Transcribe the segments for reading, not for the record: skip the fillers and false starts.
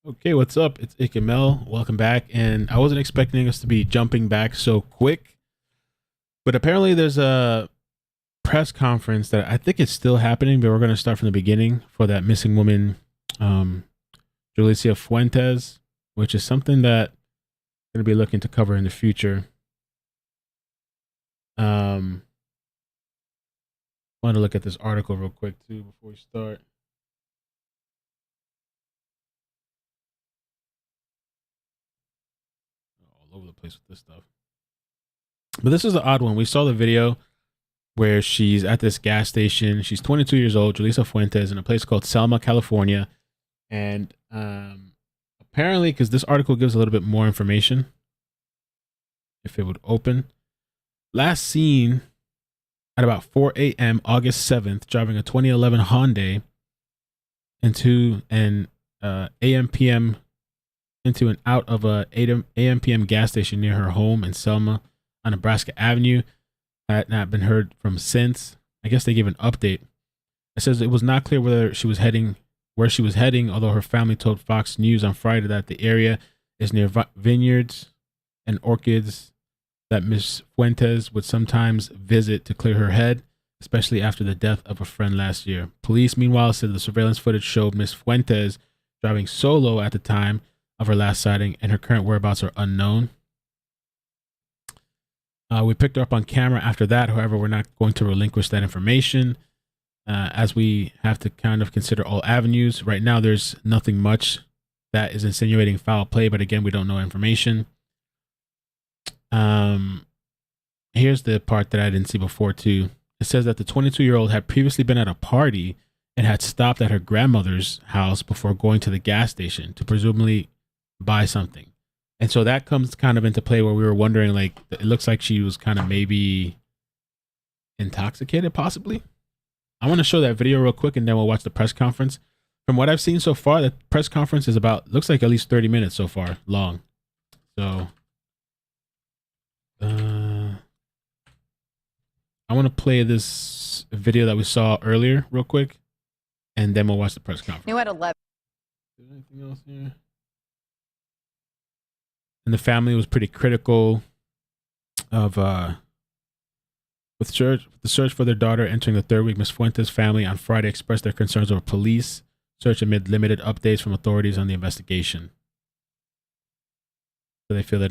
Okay, what's up? It's iCkEdMeL. Welcome back. And I wasn't expecting us to be jumping back so quick, but apparently there's a press conference that I think is still happening, but we're going to start from the beginning for that missing woman, Jolissa Fuentes, which is something that I'm going to be looking to cover in the future. Want to look at this article real quick too before we start. All over the place with this stuff. But this is an odd one. We saw the video where she's at this gas station. She's 22 years old, Jolissa Fuentes, in a place called Selma, California. And apparently, because this article gives a little bit more information, if it would open. Last seen at about 4 a.m. August 7th, driving a 2011 Hyundai into an AM/PM into and out of a 8 AM/PM gas station near her home in Selma on Nebraska Avenue. Had not been heard from since. I guess they gave an update. It says it was not clear where she was heading, although her family told Fox News on Friday that the area is near vineyards and orchids that Miss Fuentes would sometimes visit to clear her head, especially after the death of a friend last year. Police, meanwhile, said the surveillance footage showed Miss Fuentes driving solo at the time of her last sighting, and her current whereabouts are unknown. We picked her up on camera after that. However, we're not going to relinquish that information as we have to kind of consider all avenues. Right now, there's nothing much that is insinuating foul play, but again, we don't know information. Here's the part that I didn't see before too. It says that the 22-year-old had previously been at a party and had stopped at her grandmother's house before going to the gas station to presumably buy something. And so that comes kind of into play where we were wondering, like, it looks like she was kind of maybe intoxicated, possibly. I want to show that video real quick and then we'll watch the press conference. From what I've seen so far, the press conference is looks like at least 30 minutes so far long. So I want to play this video that we saw earlier real quick and then we'll watch the press conference. New at 11. Is there anything else here? And the family was pretty critical of with the search for their daughter entering the third week. Ms. Fuentes' family on Friday expressed their concerns over police search amid limited updates from authorities on the investigation. So they feel they're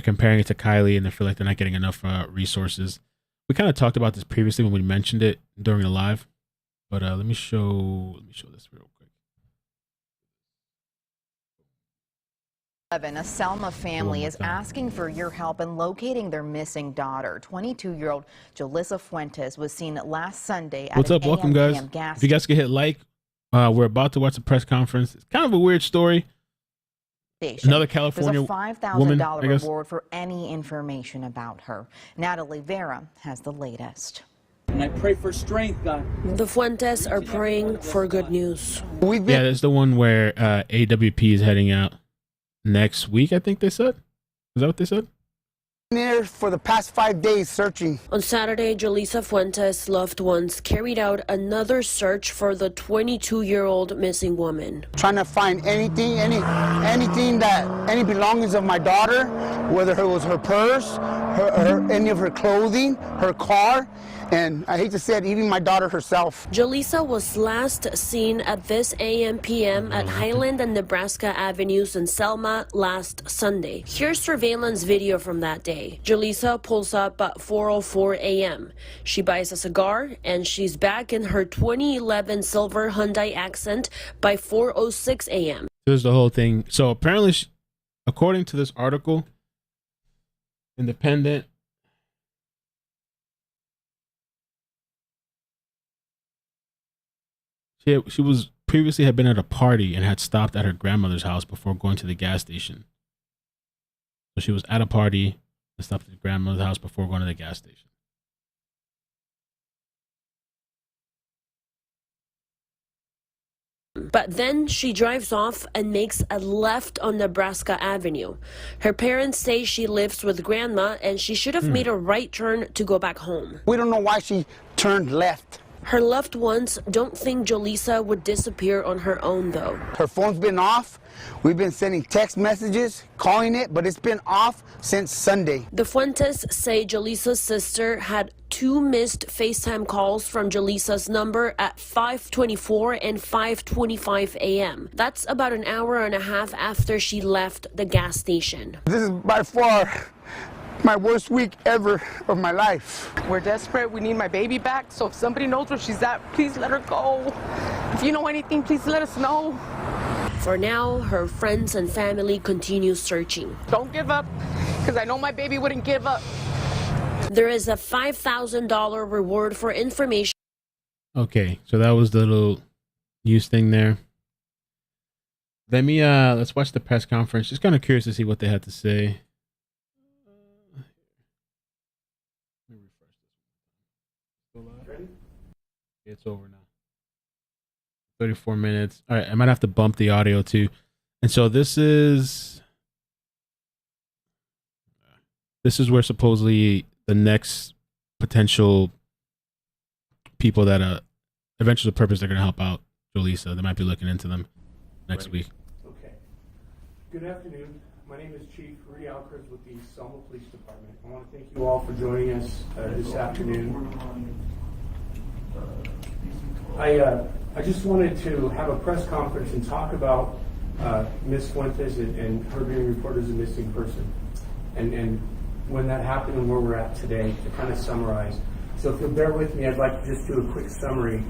comparing it to Kylie and they feel like they're not getting enough resources. We kind of talked about this previously when we mentioned it during the live, but let me show this real quick. A Selma family is asking for your help in locating their missing daughter. 22-year-old Jolissa Fuentes was seen last Sunday at What's up? Welcome, guys. gas If you guys could hit like, we're about to watch the press conference. It's kind of a weird story. station. Another California There's a $5,000 reward for any information about her. Natalie Vera has the latest. And I pray for strength, God. The Fuentes are praying for good news. Yeah, that's the one where AWP is heading out next week, I think they said. Is that what they said? There for the past 5 days searching. On Saturday, Jolissa Fuentes' loved ones carried out another search for the 22-year-old missing woman. Trying to find anything any belongings of my daughter, whether it was her purse, any of her clothing, her car, and I hate to say it, even my daughter herself. Jolissa was last seen at this AM/PM at Highland and Nebraska Avenues in Selma last Sunday. Here's surveillance video from that day. Jolissa pulls up at 4:04 a.m. She buys a cigar and she's back in her 2011 silver Hyundai Accent by 4:06 a.m. Here's the whole thing. So apparently, according to this article, Independent, she was previously had been at a party and had stopped at her grandmother's house before going to the gas station. So she was at a party and stopped at her grandmother's house before going to the gas station. But then she drives off and makes a left on Nebraska Avenue. Her parents say she lives with grandma and she should have made a right turn to go back home. We don't know why she turned left. Her loved ones don't think Jolissa would disappear on her own, though. Her phone's been off. We've been sending text messages, calling it, but it's been off since Sunday. The Fuentes say Jolissa's sister had 2 missed FaceTime calls from Jolissa's number at 5:24 and 5:25 a.m. That's about an hour and a half after she left the gas station. This is by far my worst week ever of my life. We're desperate. We need my baby back. So if somebody knows where she's at, please let her go. If you know anything, please let us know. For now, her friends and family continue searching. Don't give up, because I know my baby wouldn't give up. There is a $5,000 reward for information. Okay, so that was the little news thing there. Let's watch the press conference. Just kind of curious to see what they had to say. It's over now. 34 minutes. All right, I might have to bump the audio too. And so this is where supposedly the next potential people that eventually the purpose they're going to help out Jolissa. They might be looking into them next week. Okay. Good afternoon. My name is Chief Rudy Alkers with the Selma Police Department. I want to thank you all for joining us this afternoon. I just wanted to have a press conference and talk about Ms. Fuentes and her being reported as a missing person, and when that happened and where we're at today, to kind of summarize. So if you'll bear with me, I'd like to just do a quick summary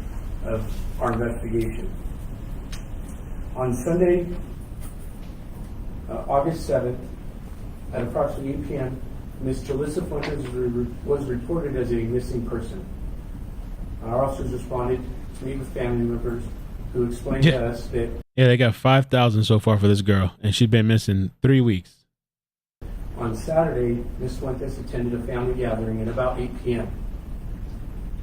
of our investigation. On Sunday, August 7th, at approximately 8 p.m., Ms. Jolissa Fuentes was reported as a missing person. Our officers responded to meet with family members who explained to us that... Yeah, they got 5,000 so far for this girl, and she's been missing 3 weeks. On Saturday, Ms. Fuentes attended a family gathering at about 8 p.m.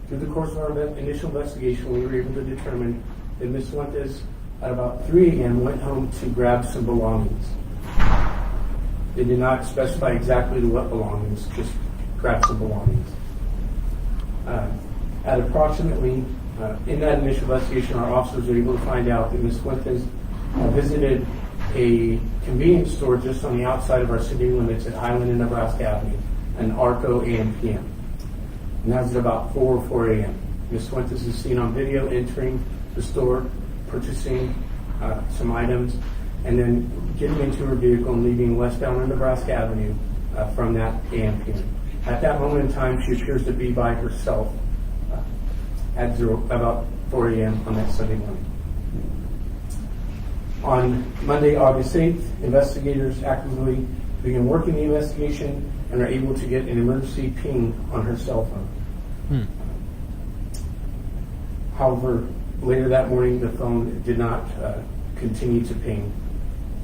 Through the course of our initial investigation, we were able to determine that Ms. Fuentes, at about 3 a.m., went home to grab some belongings. They did not specify exactly what belongings, just grab some belongings. At approximately, in that initial investigation, our officers were able to find out that Ms. Fuentes visited a convenience store just on the outside of our city limits at Highland and Nebraska Avenue, an ARCO AM/PM. And that was at about 4 or 4 a.m. Ms. Fuentes is seen on video entering the store, purchasing some items, and then getting into her vehicle and leaving westbound on Nebraska Avenue from that AM/PM. At that moment in time, she appears to be by herself at about 4 a.m. on that Sunday morning. On Monday, August 8th, investigators actively began working the investigation and are able to get an emergency ping on her cell phone. However, later that morning, the phone did not continue to ping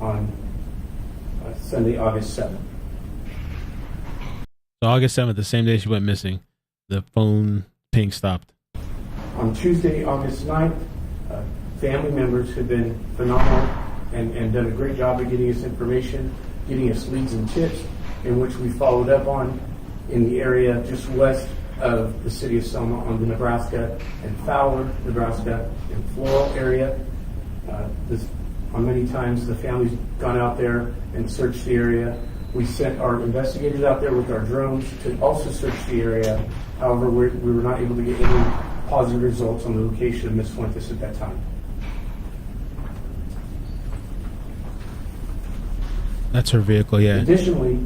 on Sunday, August 7th. So August 7th, the same day she went missing, the phone ping stopped. On Tuesday, August 9th, family members have been phenomenal and done a great job of getting us information, getting us leads and tips, in which we followed up on in the area just west of the city of Selma on the Nebraska and Fowler, Nebraska and Floral area. On many times the family's gone out there and searched the area. We sent our investigators out there with our drones to also search the area. However, we were not able to get any positive results on the location of Ms. Fuentes at that time. That's her vehicle, yeah. Additionally,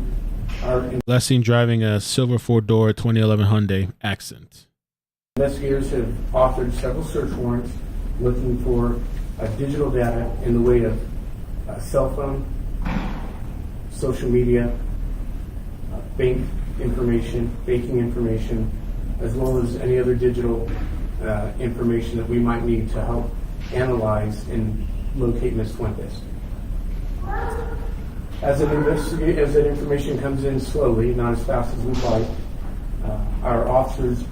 last seen driving a silver 4-door 2011 Hyundai Accent. Investigators have authored several search warrants looking for digital data in the way of cell phone, social media, banking information, as well as any other digital information that we might need to help analyze and locate Ms. Fuentes. As that information comes in slowly, not as fast as we'd like, our officers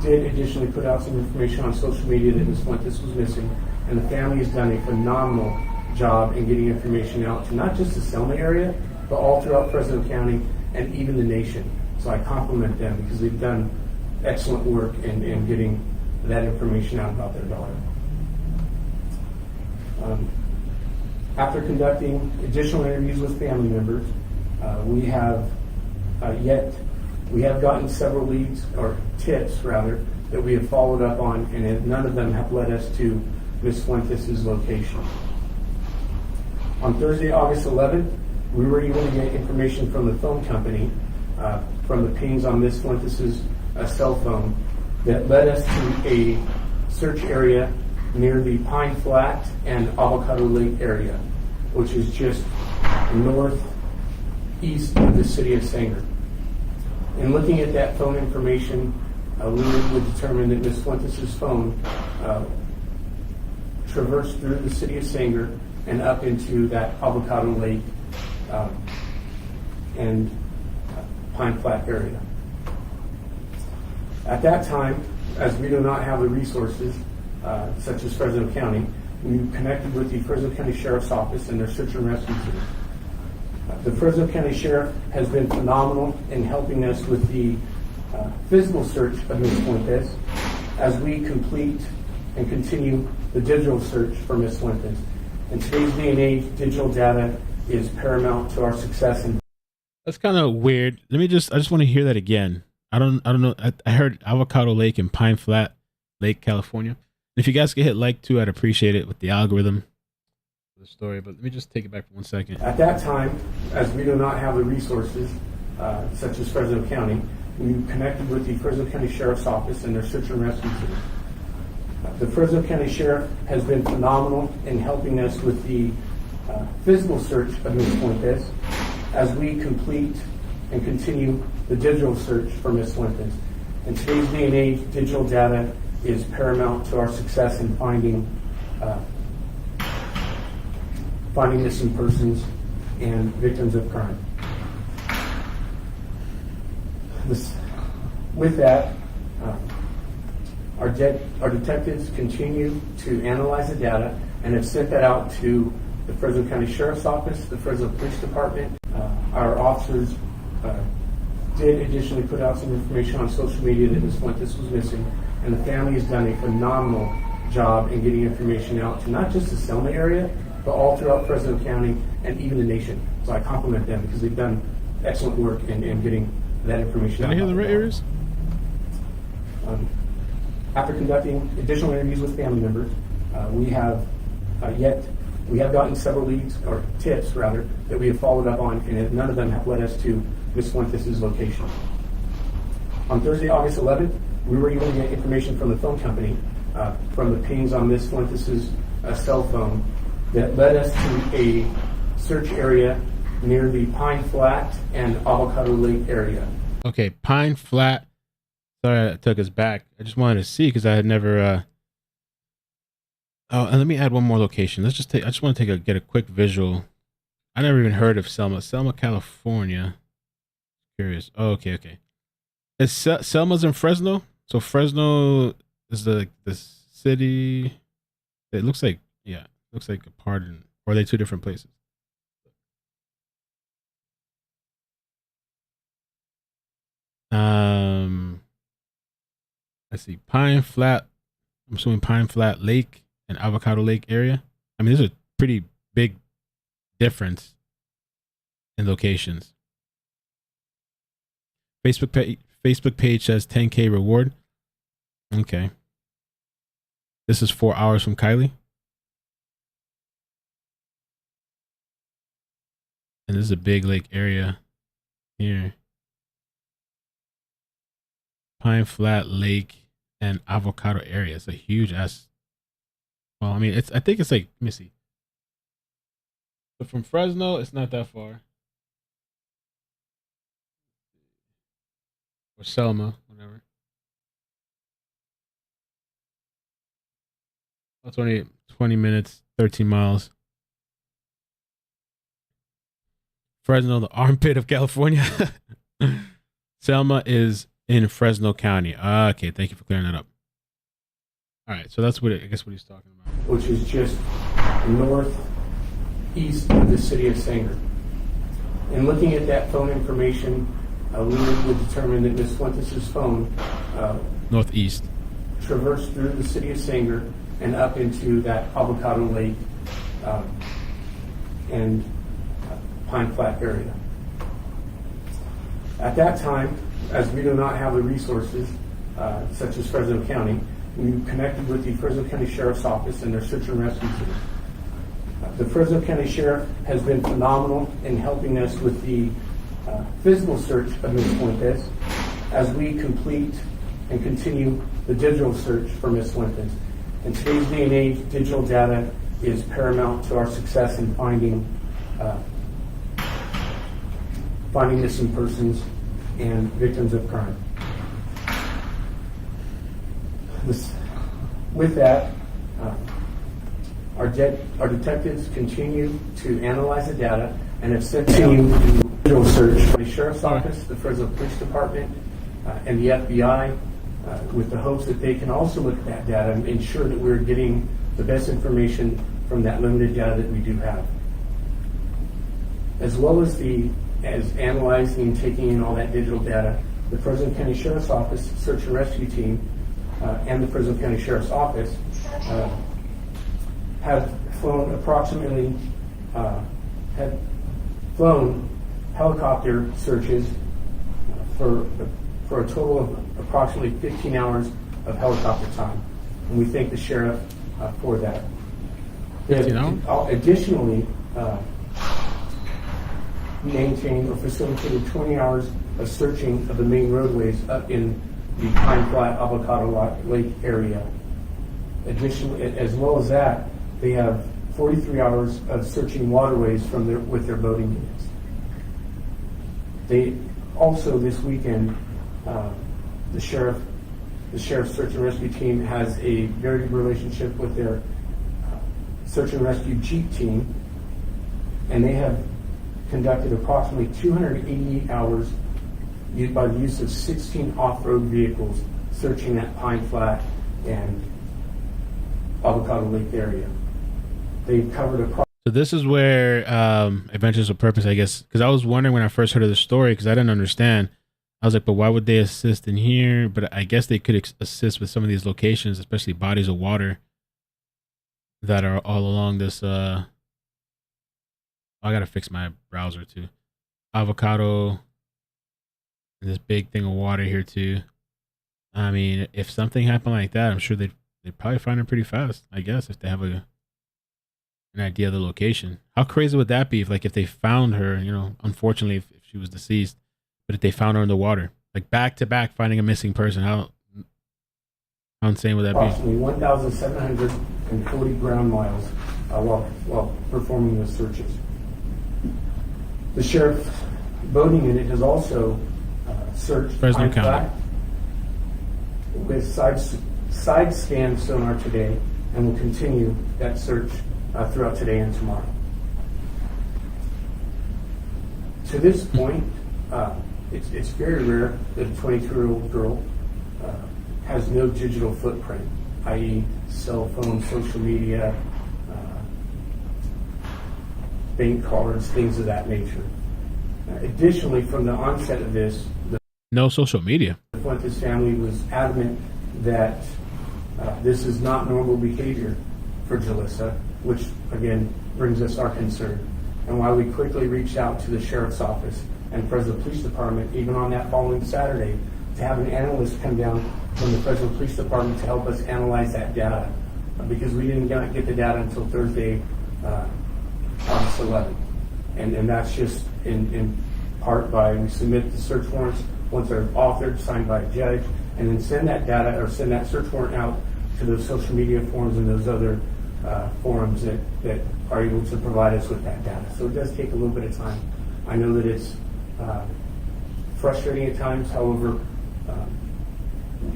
did additionally put out some information on social media that Ms. Fuentes was missing, and the family has done a phenomenal job in getting information out to not just the Selma area, but all throughout Fresno County and even the nation. So I compliment them because they've done excellent work in getting that information out about their daughter. After conducting additional interviews with family members, we have gotten several leads, or tips rather, that we have followed up on, and none of them have led us to Ms. Fuentes' location. On Thursday, August 11th, we were able to get information from the phone company, from the pings on Ms. Fuentes' cell phone, that led us to a search area near the Pine Flat and Avocado Lake area, which is just northeast of the city of Sanger. In looking at that phone information, we were able to determine that Ms. Fuentes' phone traversed through the city of Sanger and up into that Avocado Lake and Pine Flat area. At that time, as we do not have the resources, such as Fresno County, we connected with the Fresno County Sheriff's Office and their search and rescue team. The Fresno County Sheriff has been phenomenal in helping us with the physical search of Ms. Fuentes as we complete and continue the digital search for Ms. Fuentes. In today's day and age, digital data is paramount to our success. That's kind of weird. I just want to hear that again. I don't know. I heard Avocado Lake and Pine Flat Lake, California. If you guys could hit like too, I'd appreciate it with the algorithm for the story. But let me just take it back for 1 second. At that time, as we do not have the resources, such as Fresno County, we connected with the Fresno County Sheriff's Office and their search and rescue team. The Fresno County Sheriff has been phenomenal in helping us with the physical search of Ms. Fuentes as we complete and continue the digital search for Ms. Fuentes. In today's day and age, digital data is paramount to our success in finding missing persons and victims of crime. With that, our detectives continue to analyze the data and have sent that out to the Fresno County Sheriff's Office, the Fresno Police Department. Our officers did additionally put out some information on social media that Ms. Fuentes was missing, and the family has done a phenomenal job in getting information out to not just the Selma area, but all throughout Fresno County and even the nation. So I compliment them because they've done excellent work in getting that information out. Did I hear the right areas? After conducting additional interviews with family members, we have gotten several leads, or tips rather, that we have followed up on, and none of them have led us to Ms. Fuentes' location. On Thursday, August 11th, we were able to get information from the phone company, from the pings on Ms. Fuentes' cell phone, that led us to a search area near the Pine Flat and Avocado Lake area. Okay, Pine Flat. Sorry, I took us back. I just wanted to see because I had never. Oh, and let me add one more location. I just want to get a quick visual. I never even heard of Selma, California. Curious. Oh, okay. Is Selma's in Fresno? So Fresno is the city. It looks like a part in, or are they two different places? I see Pine Flat. I'm assuming Pine Flat Lake and Avocado Lake area. I mean, there's a pretty big difference in locations. Facebook page says 10K reward. Okay. This is 4 hours from Kylie. And this is a big lake area here. Pine Flat Lake and Avocado area. It's a huge ass. Well, I mean, I think it's like, let me see. So from Fresno, it's not that far. Or Selma, whatever. That's only 20 minutes, 13 miles. Fresno, the armpit of California. Selma is in Fresno County. Okay, thank you for clearing that up. All right, so that's what he's talking about. Which is just northeast of the city of Sanger. In looking at that phone information, we would determine that Ms. Fuentes' phone Northeast. traversed through the city of Sanger and up into that Avocado Lake and Pine Flat area. At that time, as we do not have the resources, such as Fresno County, we connected with the Fresno County Sheriff's Office and their search and rescue team. The Fresno County Sheriff has been phenomenal in helping us with the physical search of Ms. Fuentes as we complete and continue the digital search for Ms. Fuentes. In today's day and age, digital data is paramount to our success in finding missing persons and victims of crime. With that, our detectives continue to analyze the data and have sent out the digital search for the Sheriff's Office, the Fresno Police Department, and the FBI, with the hopes that they can also look at that data and ensure that we're getting the best information from that limited data that we do have. As well as analyzing and taking in all that digital data, the Fresno County Sheriff's Office Search and Rescue Team and the Fresno County Sheriff's Office have flown helicopter searches for a total of approximately 15 hours of helicopter time, and we thank the sheriff for that. Additionally, maintained or facilitated 20 hours of searching of the main roadways up in the Pine Flat Avocado Lake area. Additionally, as well as that, they have 43 hours of searching waterways with their boating units. They also, this weekend, the sheriff's search and rescue team has a very good relationship with their search and rescue Jeep team, and they have conducted approximately 288 hours by the use of 16 off-road vehicles searching that Pine Flat and Avocado Lake area. They've covered So this is where Adventures of Purpose, I guess, because I was wondering when I first heard of the story, because I didn't understand. I was like, but why would they assist in here? But I guess they could assist with some of these locations, especially bodies of water that are all along this. I got to fix my browser too. Avocado. And this big thing of water here too. I mean, if something happened like that, I'm sure they'd probably find it pretty fast, I guess, if they have an idea of the location. How crazy would that be if they found her, unfortunately if she was deceased, but if they found her in the water, like back to back finding a missing person, how insane would that be? Approximately 1,740 ground miles while performing those searches. The sheriff's boating unit has also searched Fresno County with side scan sonar today, and will continue that search throughout today and tomorrow. To this point, it's very rare that a 22-year-old girl has no digital footprint, i.e. cell phone, social media, bank cards, things of that nature. Additionally, from the onset of this, no social media. The Fuentes family was adamant that this is not normal behavior for Jolissa, which again brings us our concern. And while we quickly reached out to the Sheriff's Office and Fresno Police Department, even on that following Saturday, to have an analyst come down from the Fresno Police Department to help us analyze that data, because we didn't get the data until Thursday, August 11th. And that's just in part by we submit the search warrants once they're authored, signed by a judge, and then send that data or send that search warrant out to those social media forums and those other forums that are able to provide us with that data. So it does take a little bit of time. I know that it's frustrating at times. However,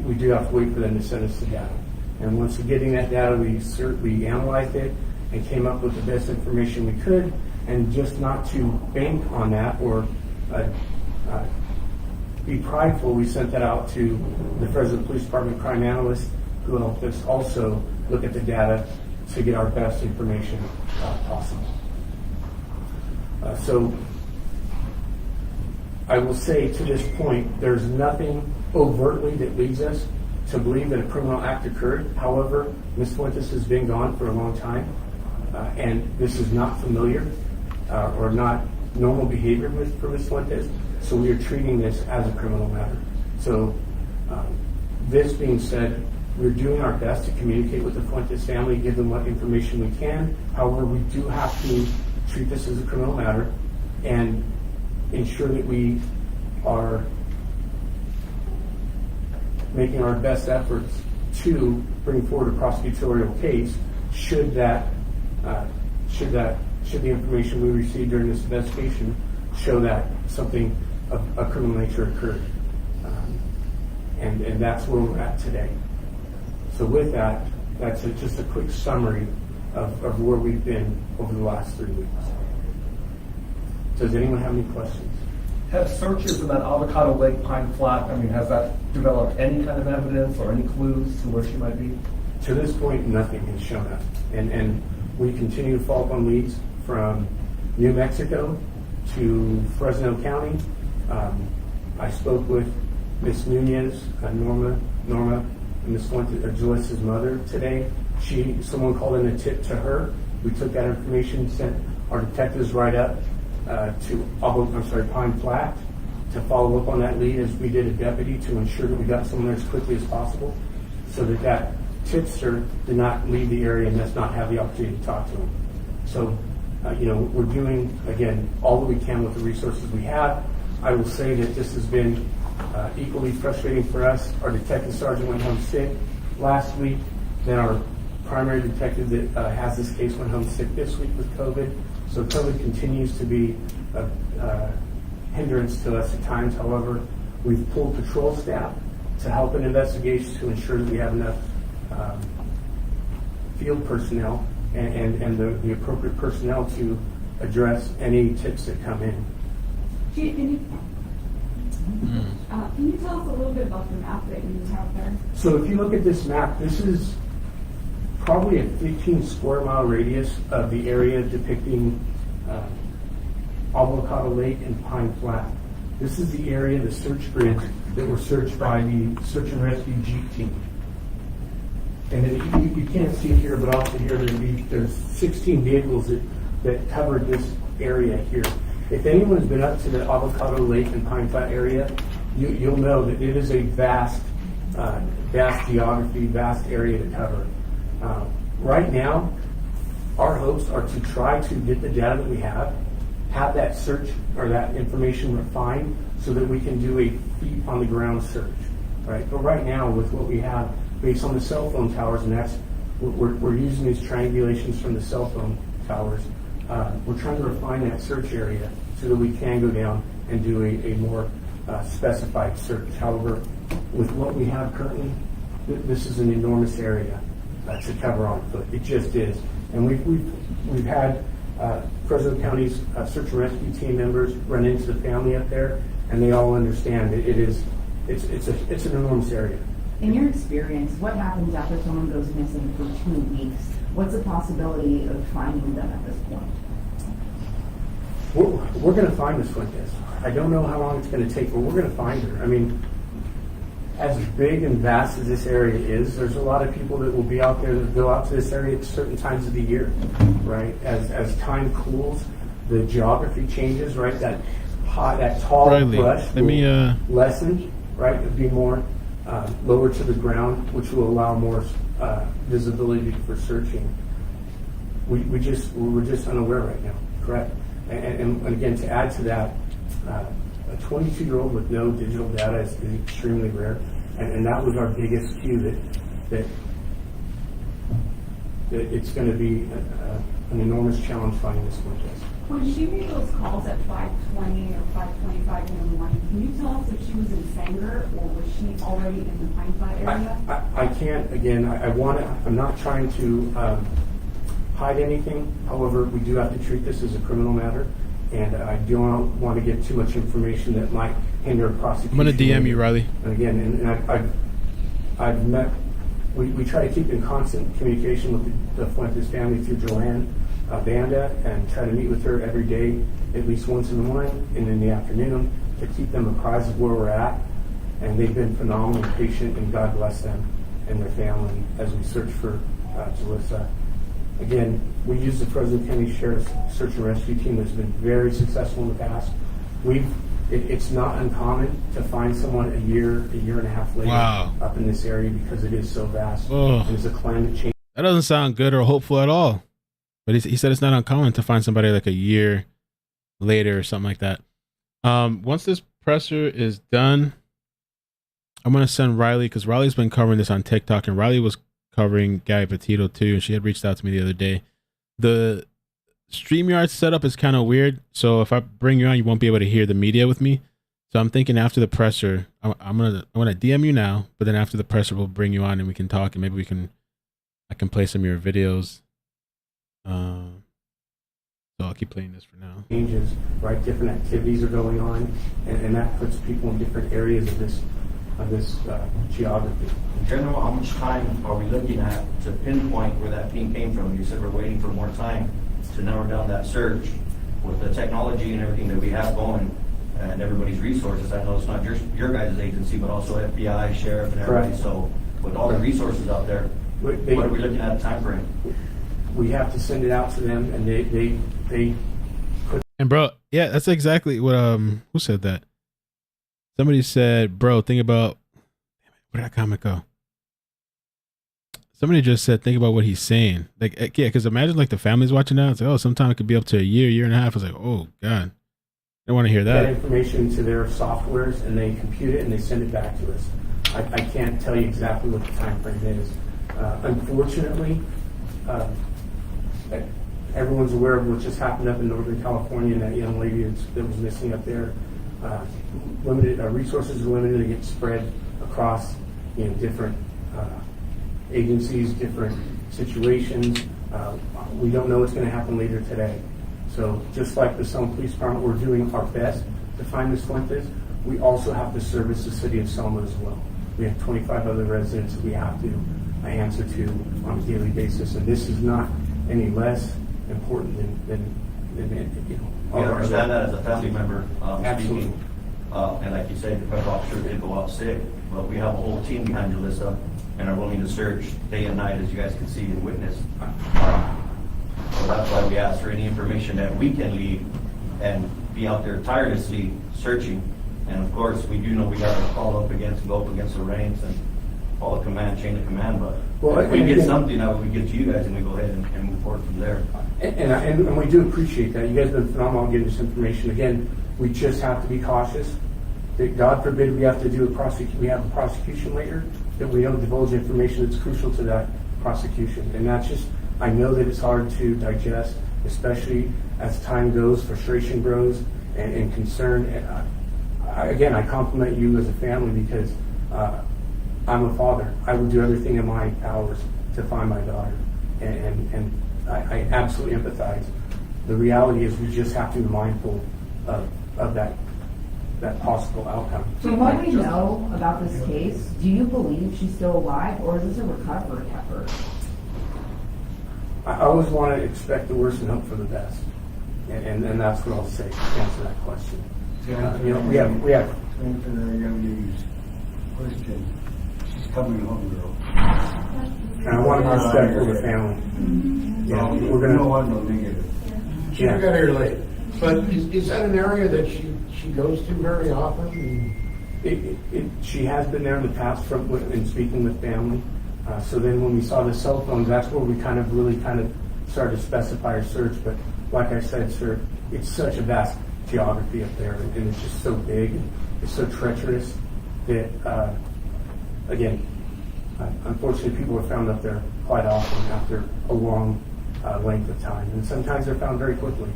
we do have to wait for them to send us the data. And once we're getting that data, we analyzed it and came up with the best information we could. And just not to bank on that or be prideful, we sent that out to the Fresno Police Department crime analyst, who helped us also look at the data to get our best information possible. So I will say to this point, there's nothing overtly that leads us to believe that a criminal act occurred. However, Ms. Fuentes has been gone for a long time, and this is not familiar or not normal behavior for Ms. Fuentes, so we are treating this as a criminal matter. So this being said, we're doing our best to communicate with the Fuentes family, give them what information we can. However, we do have to treat this as a criminal matter and ensure that we are making our best efforts to bring forward a prosecutorial case should the information we received during this investigation show that something of a criminal nature occurred. And that's where we're at today. So with that, that's just a quick summary of where we've been over the last 3 weeks. Does anyone have any questions? Have searches in that Avocado Lake Pine Flat, has that developed any kind of evidence or any clues to where she might be? To this point, nothing has shown up. And we continue to follow up on leads from New Mexico to Fresno County. I spoke with Ms. Nunez, Norma, Ms. Fuentes, Jolissa's mother today. Someone called in a tip to her. We took that information, sent our detectives right up to Pine Flat to follow up on that lead as we did a deputy to ensure that we got someone there as quickly as possible so that tipster did not leave the area and does not have the opportunity to talk to him. So, we're doing, again, all that we can with the resources we have. I will say that this has been equally frustrating for us. Our detective sergeant went home sick last week. Then our primary detective that has this case went home sick this week with COVID. So COVID continues to be a hindrance to us at times. However, we've pulled patrol staff to help in investigations to ensure that we have enough field personnel and the appropriate personnel to address any tips that come in. Can you tell us a little bit about the map that you have there? So if you look at this map, this is probably a 15 square mile radius of the area depicting Avocado Lake and Pine Flat. This is the area, the search grids that were searched by the search and rescue Jeep team. And then you can't see it here, but also here there's 16 vehicles that covered this area here. If anyone's been up to the Avocado Lake and Pine Flat area, you'll know that it is a vast geography, vast area to cover. Right now, our hopes are to try to get the data that we have that search or that information refined so that we can do a feet on the ground search, right? But right now, with what we have based on the cell phone towers, and we're using these triangulations from the cell phone towers. We're trying to refine that search area so that we can go down and do a more specified search. However, with what we have currently, this is an enormous area to cover on foot. It just is. And we've had Fresno County's search and rescue team members run into the family up there, and they all understand that it's an enormous area. In your experience, what happens after someone goes missing for 2 weeks? What's the possibility of finding them at this point? We're going to find Ms. Fuentes. I don't know how long it's going to take, but we're going to find her. As big and vast as this area is, there's a lot of people that will be out there that go out to this area at certain times of the year, right? As time cools, the geography changes, right? That tall brush will lessen, right? It'll be more lower to the ground, which will allow more visibility for searching. We're just unaware right now, correct? And again, to add to that, a 22-year-old with no digital data is extremely rare, and that was our biggest cue that it's going to be an enormous challenge finding this Fuentes. When she made those calls at 5:20 or 5:25 in the morning, can you tell us if she was in Sanger or was she already in the Pine Flat area? I can't. Again, I'm not trying to hide anything. However, we do have to treat this as a criminal matter, and I don't want to give too much information that might hinder a prosecution. I'm going to DM you, Riley. And again, I've met. We try to keep in constant communication with the Fuentes family through Joanne Banda, and try to meet with her every day, at least once in the morning and in the afternoon, to keep them apprised of where we're at. And they've been phenomenally patient, and God bless them and their family as we search for Jolissa. Again, we use the Fresno County Sheriff's Search and Rescue Team that's been very successful in the past. It's not uncommon to find someone a year and a half later up in this area because it is so vast. And it's a climate change. That doesn't sound good or hopeful at all. But he said it's not uncommon to find somebody like a year later or something like that. Once this presser is done, I'm going to send Riley, because Riley's been covering this on TikTok, and Riley was covering Gabby Petito too, and she had reached out to me the other day. The StreamYard setup is kind of weird, so if I bring you on, you won't be able to hear the media with me. So I'm thinking after the presser, I'm gonna DM you now, but then after the presser, we'll bring you on and we can talk, and maybe I can play some of your videos. So I'll keep playing this for now. Changes, right? Different activities are going on, and that puts people in different areas of this geography. In general, how much time are we looking at to pinpoint where that ping came from? You said we're waiting for more time to narrow down that search. With the technology and everything that we have going and everybody's resources, I know it's not just your guys' agency, but also FBI, sheriff, and everybody. Correct. So with all the resources out there, what are we looking at a time frame? We have to send it out to them, and they put. And bro, yeah, that's exactly what who said that? Somebody said, bro, think about, where did that comment go? Somebody just said, think about what he's saying. Like, yeah, because imagine like the family's watching now. It's like, oh, sometimes it could be up to a year and a half. I was like, oh, God. I don't want to hear that. That information to their softwares, and they compute it, and they send it back to us. I can't tell you exactly what the time frame is. Unfortunately, everyone's aware of what just happened up in Northern California, and that young lady that was missing up there. Limited resources are limited to get spread across different agencies, different situations. We don't know what's going to happen later today. So just like the Selma Police Department, we're doing our best to find Ms. Fuentes. We also have to service the city of Selma as well. We have 25 other residents that we have to answer to on a daily basis, and this is not any less important than I understand that as a family member Absolutely. Speaking. And like you said, the federal officer did go out sick, but we have a whole team behind Jolissa and are willing to search day and night, as you guys can see and witness. So that's why we asked for any information that we can leave and be out there tirelessly searching. And of course, we do know we got to go up against the ranks and follow command, chain of command. But if we get something out, we get to you guys and we go ahead and move forward from there. And we do appreciate that. You guys have been phenomenal in getting this information. Again, we just have to be cautious. That God forbid we have to do we have a prosecution later, that we don't divulge information that's crucial to that prosecution. And that's just, I know that it's hard to digest, especially as time goes, frustration grows, and concern. And I compliment you as a family, because I'm a father. I would do everything in my powers to find my daughter. And I absolutely empathize. The reality is we just have to be mindful of that possible outcome. So what we know about this case, do you believe she's still alive, or is this a recovery effort? I always want to expect the worst and hope for the best. And that's what I'll say to answer that question. We have Answer that young lady's question. She's coming home, girl. And I want to be respectful of the family. Yeah, we're going to. No one will negative. She got here late. But is that an area that she goes to very often? She has been there in the past in speaking with family. So then when we saw the cell phones, that's where we really started to specify our search. But like I said, sir, it's such a vast geography up there, and it's just so big, and it's so treacherous that, again, unfortunately, people are found up there quite often after a long length of time, and sometimes they're found very quickly.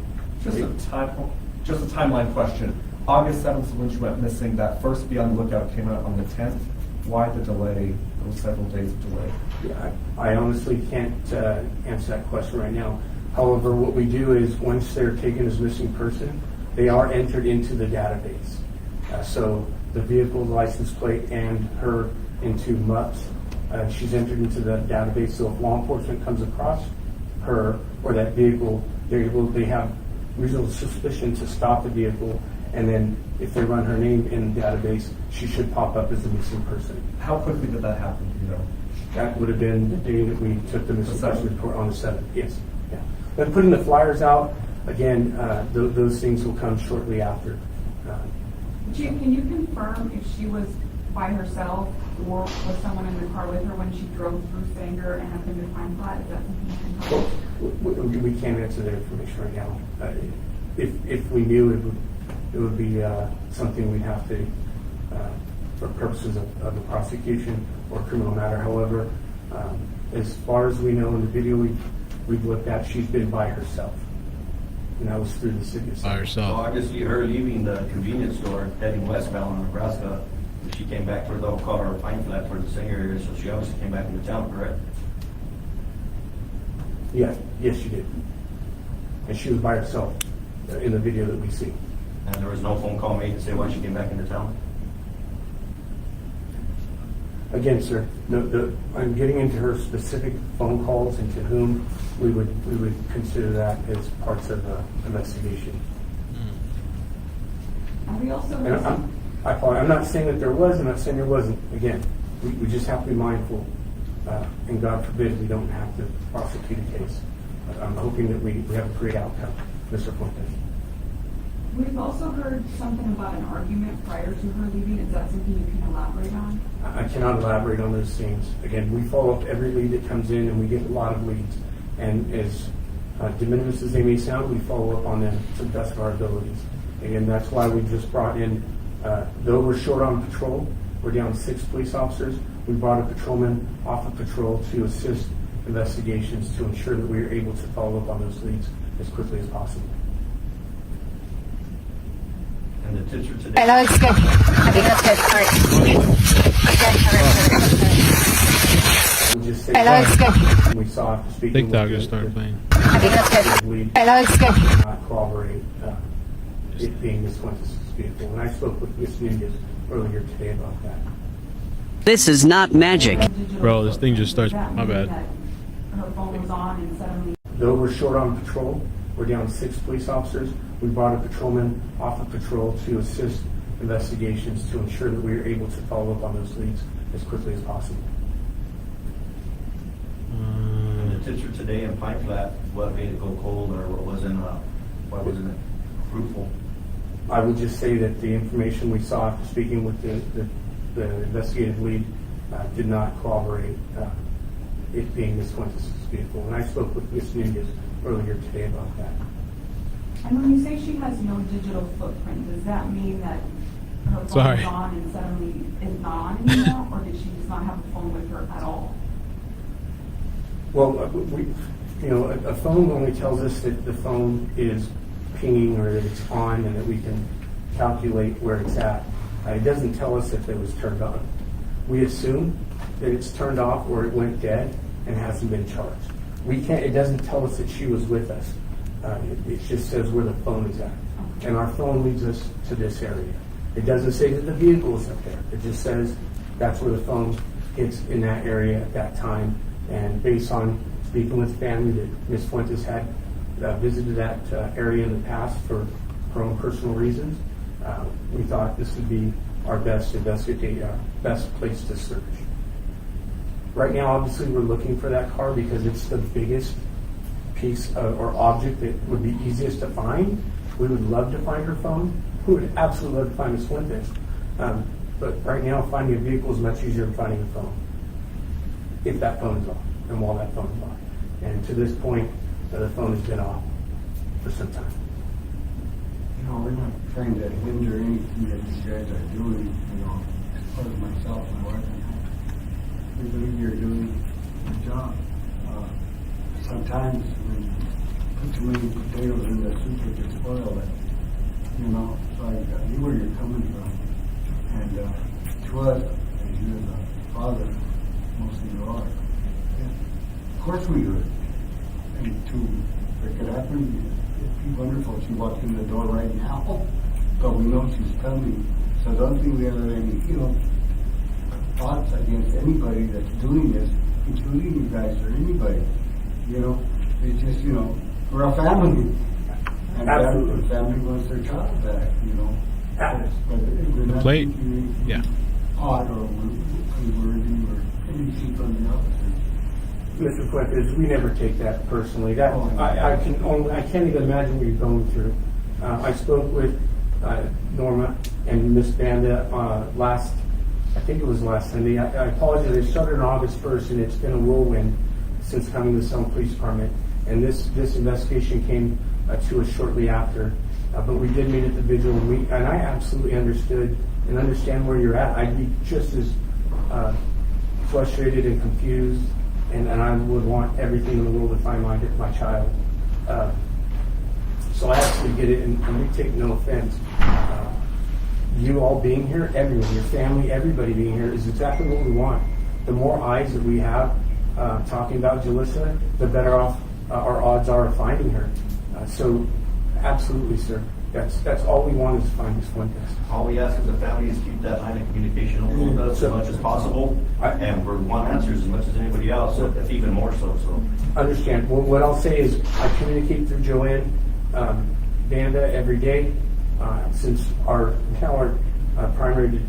Just a timeline question. August 7th, when she went missing, that first Be on the Lookout came out on the 10th. Why the delay? Those several days of delay. Yeah, I honestly can't answer that question right now. However, what we do is once they're taken as missing person, they are entered into the database. So the vehicle, the license plate, and her into MUPS. She's entered into the database. So if law enforcement comes across her or that vehicle, they have reasonable suspicion to stop the vehicle And then if they run her name in the database, she should pop up as a missing person. How quickly did that happen, do you know? That would have been the day that we took the missing person report on the 7th. Yes. Yeah. But putting the flyers out, again, those things will come shortly after. Chief, can you confirm if she was by herself or was someone in the car with her when she drove through Sanger and up into Pine Flat? Is that something you can tell us? We can't answer that information right now. If we knew, it would be something we'd have to, for purposes of the prosecution or criminal matter. However, as far as we know in the video we've looked at, she's been by herself. And that was through the city of Selma. By herself. So I just see her leaving the convenience store, heading westbound in Nebraska. She came back toward the Oak Collar or Pine Flat towards the Sanger area, so she obviously came back into town, correct? Yeah, yes, she did. And she was by herself in the video that we see. And there was no phone call made to say why she came back into town? Again, sir, I'm getting into her specific phone calls and to whom we would consider that as parts of the investigation. And we also And I'm not saying that there was, I'm not saying there wasn't. Again, we just have to be mindful, and God forbid we don't have to prosecute a case. I'm hoping that we have a great outcome, Mr. Fuentes. We've also heard something about an argument prior to her leaving. Is that something you can elaborate on? I cannot elaborate on those things. Again, we follow up every lead that comes in, and we get a lot of leads. And as de minimis as they may sound, we follow up on them to the best of our abilities. Again, that's why we just brought in, though we're short on patrol, we're down 6 police officers. We brought a patrolman off of patrol to assist investigations to ensure that we are able to follow up on those leads as quickly as possible. And the picture today. I know it's good. I think that's good. All right. We'll just say I know it's good. we saw after speaking TikTok with just started playing. I think that's good. lead, I know it's good. not corroborate it being Ms. Fuentes' vehicle. And I spoke with Ms. Nunez earlier today about that. This is not magic. Bro, this thing just starts. Does that My mean bad. that her phone was on and suddenly Though we're short on patrol, we're down 6 police officers. We brought a patrolman off of patrol to assist investigations to ensure that we are able to follow up on those leads as quickly as possible. And the picture today in Pine Flat, what made it go cold, or what wasn't, why wasn't it fruitful? I would just say that the information we saw after speaking with the investigative lead did not corroborate it being Ms. Fuentes' vehicle. And I spoke with Ms. Nunez earlier today about that. And when you say she has no digital footprint, does that mean that her phone Sorry. is on and suddenly is not on anymore, or did she just not have a phone with her at all? Well, a phone only tells us that the phone is pinging or that it's on and that we can calculate where it's at. It doesn't tell us if it was turned on. We assume that it's turned off or it went dead and hasn't been charged. It doesn't tell us that she was with us. It just says where the phone is at. And our phone leads us to this area. It doesn't say that the vehicle is up there. It just says that's where the phone hits in that area at that time. And based on speaking with family that Ms. Fuentes had visited that area in the past for her own personal reasons, we thought this would be our best best place to search. Right now, obviously, we're looking for that car because it's the biggest piece or object that would be easiest to find. We would love to find her phone. We would absolutely love to find Ms. Fuentes. But right now, finding a vehicle is much easier than finding a phone, if that phone is on, and while that phone is on. And to this point, the phone has been off for some time. We're not trying to hinder anything that you guys are doing, as far as myself and my wife and I. We believe you're doing your job. Sometimes when you put too many potatoes in the soup, it gets spoiled. So I knew where you're coming from. And to us, as you're the father, mostly you are. Of course we do it. And if it could happen, it'd be wonderful if she walked in the door right now. But we know she's coming. So don't think we have any, thoughts against anybody that's doing this, including you guys or anybody. It's just, we're a family. And Absolutely. the family wants their child back, The plate? Yeah. Odd or unworthy or anything from the officer? Mr. Fuentes, we never take that personally. That I can't even imagine what you're going through. I spoke with Norma and Miss Banda I think it was last Sunday. I apologize. I started on August 1st, and it's been a whirlwind since coming to the Selma Police Department. And this investigation came to us shortly after. But we did meet at the vigil, and I absolutely understood and understand where you're at. I'd be just as frustrated and confused, and I would want everything in the world to find my child. So I absolutely get it, and we take no offense. You all being here, everyone, your family, everybody being here is exactly what we want. The more eyes that we have talking about Jolissa, the better off our odds are of finding her. So absolutely, sir. That's all we want is to find Ms. Fuentes. All we ask as a family is keep that line of communication open with us as much as possible, and we want answers as much as anybody else, if even more so. Understand. Well, what I'll say is I communicate through Joanne Banda every day. Since our primary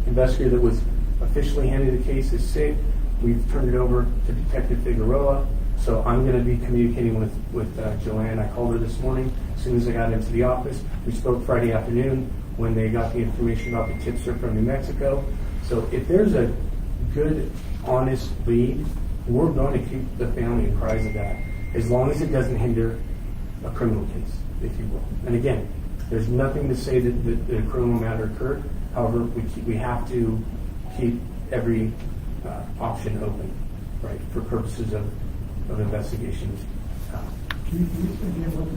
investigator that was officially handling the case is sick, we've turned it over to Detective Figueroa. So I'm going to be communicating with Joanne. I called her this morning as soon as I got into the office. We spoke Friday afternoon when they got the information about the tipster from New Mexico. So if there's a good, honest lead, we're going to keep the family apprised of that, as long as it doesn't hinder a criminal case, if you will. And again, there's nothing to say that the criminal matter occurred. However, we have to keep every option open, right, for purposes of investigations. Can you say again what the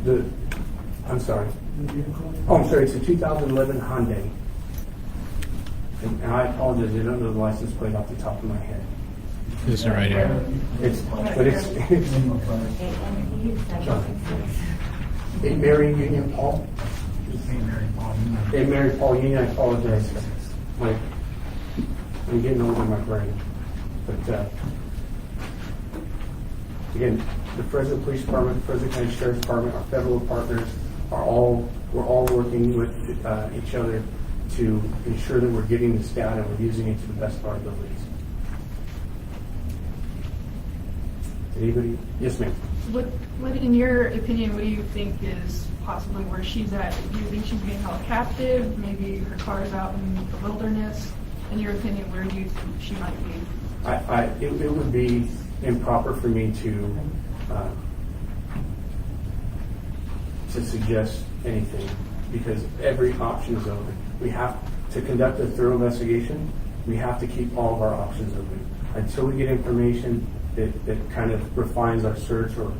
vehicle is? I'm sorry. The vehicle? Oh, I'm sorry. It's a 2011 Hyundai. And I apologize. I don't know the license plate off the top of my head. This is right here. It's 8 Mary Union Paul. 8 Mary Paul Union. I apologize. I'm getting old in my brain. But again, the Fresno Police Department, Fresno County Sheriff's Department, our federal partners we're all working with each other to ensure that we're getting this data and we're using it to the best of our abilities. Anybody? Yes, ma'am. What, in your opinion, what do you think is possibly where she's at? Do you think she's being held captive? Maybe her car is out in the wilderness? In your opinion, where do you think she might be? It would be improper for me to suggest anything because every option is open. We have to conduct a thorough investigation. We have to keep all of our options open until we get information that kind of refines our search or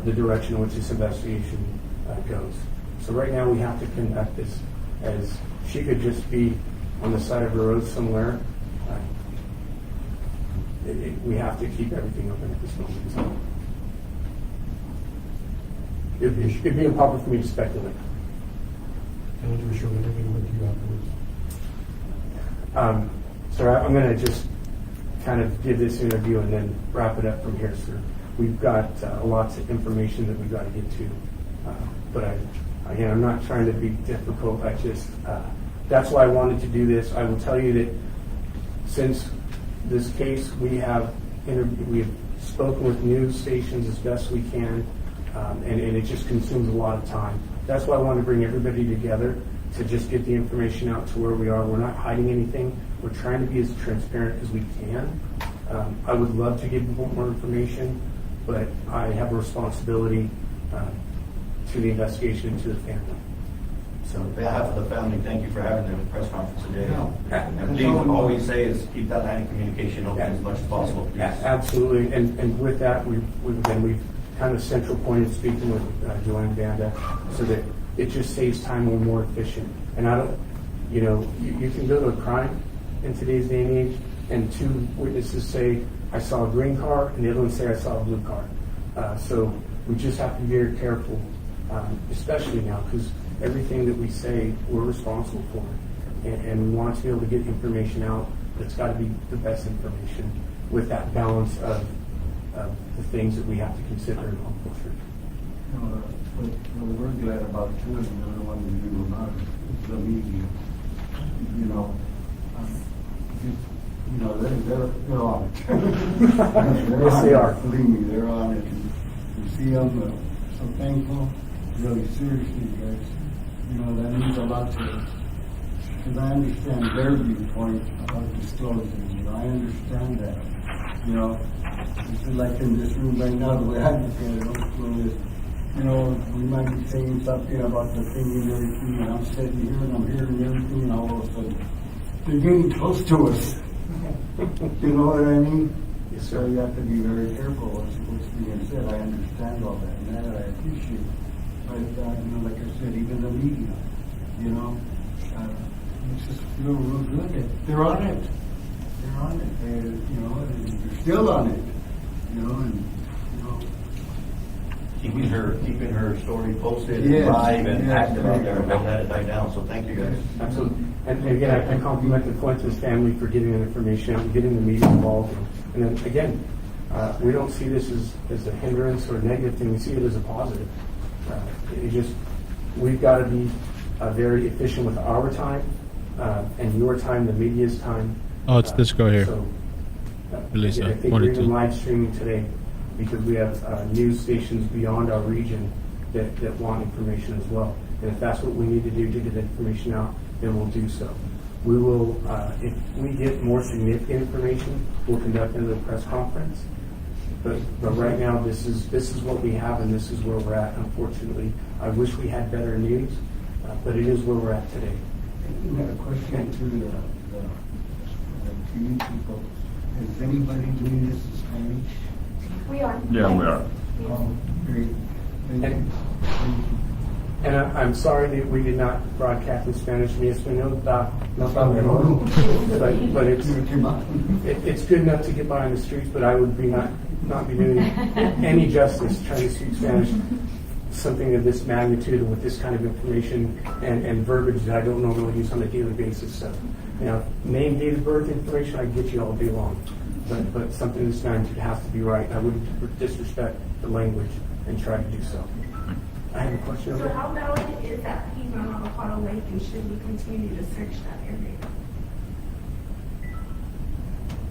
the direction in which this investigation goes. So right now we have to conduct this as she could just be on the side of the road somewhere. We have to keep everything open at this moment. So it'd be improper for me to speculate. And we'll do a short interview with you afterwards. So I'm going to just kind of give this interview and then wrap it up from here, sir. We've got lots of information that we've got to get to. But again, I'm not trying to be difficult. That's why I wanted to do this. I will tell you that since this case, we have spoken with news stations as best we can, and it just consumes a lot of time. That's why I want to bring everybody together to just get the information out to where we are. We're not hiding anything. We're trying to be as transparent as we can. I would love to give you more information, but I have a responsibility to the investigation and to the family. So on behalf of the family, thank you for having the press conference today. And please, all we say is keep that line of communication open as much as possible. Please. Absolutely. And with that, we've kind of central pointed speaking with Joanne Banda so that it just saves time and we're more efficient. And I don't, you can go to a crime in today's day and age and two witnesses say, I saw a green car, and the other one say, I saw a blue car. So we just have to be very careful, especially now, because everything that we say, we're responsible for. And we want to be able to get information out that's got to be the best information with that balance of the things that we have to consider in law enforcement. But we're glad about too, and I don't want to do about it. It's the media, you know. They're on it. Yes, they are. Believe me, they're on it. You see them, so thankful. Really, seriously, guys. You know, that means a lot to us. Because I understand their viewpoint about disclosing. You know, I understand that. You know, this is like in this room right now, the way I look at it, is, you know, we might be saying something about the thing and everything, and I'm sitting here and I'm hearing everything, and all of a sudden, they're getting close to us. You know what I mean? Yes, So you have to be very careful what's being said. I understand all that, and that I appreciate. But, you know, like I said, even the media, you know, makes us feel real good that they're on it. They're on it. You know, and they're still on it. You know, and, you know. Keeping her story posted, Yes, live, and yes, active out there, and don't let it die down. So thank you guys. Absolutely. And again, I compliment the Fuentes family for getting that information out and getting the media involved. And then again, we don't see this as a hindrance or a negative thing. We see it as a positive. We've got to be very efficient with our time and your time, the media's time. Oh, it's this girl here. So, Jolissa I think we're even Fuentes. live streaming today because we have news stations beyond our region that want information as well. And if that's what we need to do to get the information out, then we'll do so. We will, if we get more significant information, we'll conduct another press conference. But right now, this is what we have, and this is where we're at. Unfortunately, I wish we had better news, but it is where we're at today. I have a question to the TV people. Is anybody doing this in Spanish? We are. Yeah, we are. Oh, great. Thank you. And I'm sorry that we did not broadcast in Spanish. Mi español no está mejor. But it's good enough to get by on the streets, but I would not be doing any justice trying to speak Spanish. Something of this magnitude and with this kind of information and verbiage that I don't normally use on a daily basis. So, you know, name, date of birth information, I can get you all day long. But something of this magnitude has to be right. I wouldn't disrespect the language and try to do so. I have a question. So how valid is that he's on Avocado Lake, and should we continue to search that area?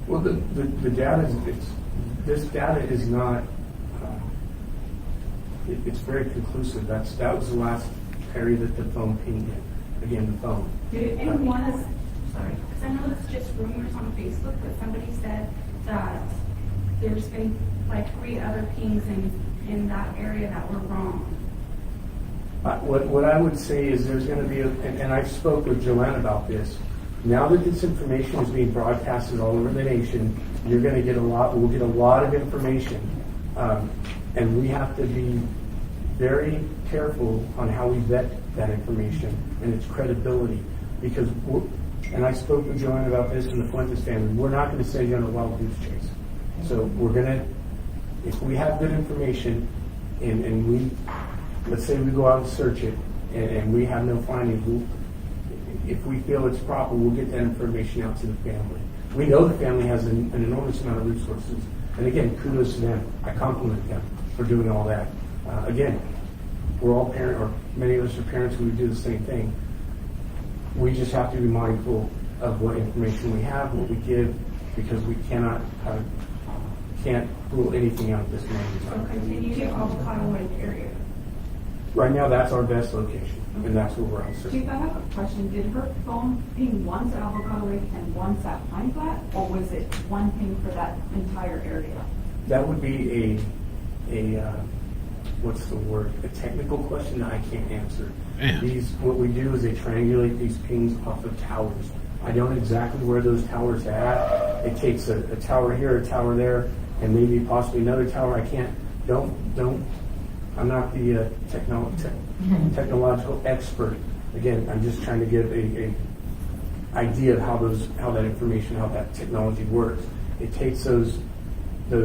Well, the data this data is not. It's very conclusive. That was the last area that the phone pinged in. Again, the phone. Did anyone sorry, because I know it's just rumors on Facebook, but somebody said that there's been like 3 other pings in that area that were wrong. What I would say is there's going to be, and I spoke with Joanne about this. Now that this information is being broadcasted all over the nation, we'll get a lot of information. And we have to be very careful on how we vet that information and its credibility. Because, and I spoke with Joanne about this and the Fuentes family, we're not going to send you on a wild goose chase. So we're going to, if we have good information and we, let's say we go out and search it and we have no findings, if we feel it's proper, we'll get that information out to the family. We know the family has an enormous amount of resources. And again, kudos to them. I compliment them for doing all that. Again, we're all parents, or many of us are parents who would do the same thing. We just have to be mindful of what information we have, what we give, because we can't rule anything out this morning. So continue to Avocado Lake area. Right now, that's our best location, and that's where we're on search. Chief, I have a question. Did her phone ping once at Avocado Lake and once at Pine Flat, or was it one ping for that entire area? That would be a what's the word? A technical question that I can't answer. What we do is they triangulate these pings off of towers. I don't know exactly where those towers are at. It takes a tower here, a tower there, and maybe possibly another tower. I can't. I'm not the technological expert. Again, I'm just trying to give a idea of how that information, how that technology works. It takes those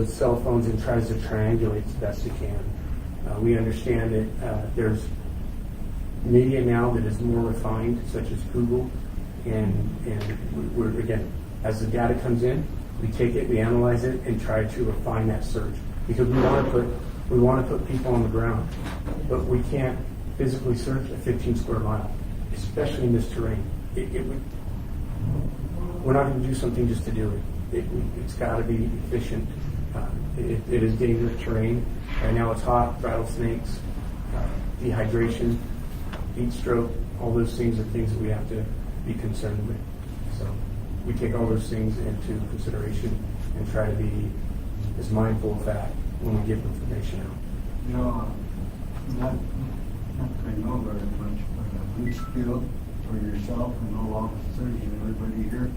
cell phones and tries to triangulate as best it can. We understand that there's media now that is more refined, such as Google, and we're again, as the data comes in, we take it, we analyze it, and try to refine that search because we want to put We want to put people on the ground, but we can't physically search a 15 square mile, especially in this terrain. We're not going to do something just to do it. It's got to be efficient. It is dangerous terrain. Right now it's hot, rattlesnakes, dehydration, heat stroke, all those things are things that we have to be concerned with. So we take all those things into consideration and try to be as mindful of that when we give information out. You know, not that I know very much, but a good skill for yourself and all officers and everybody here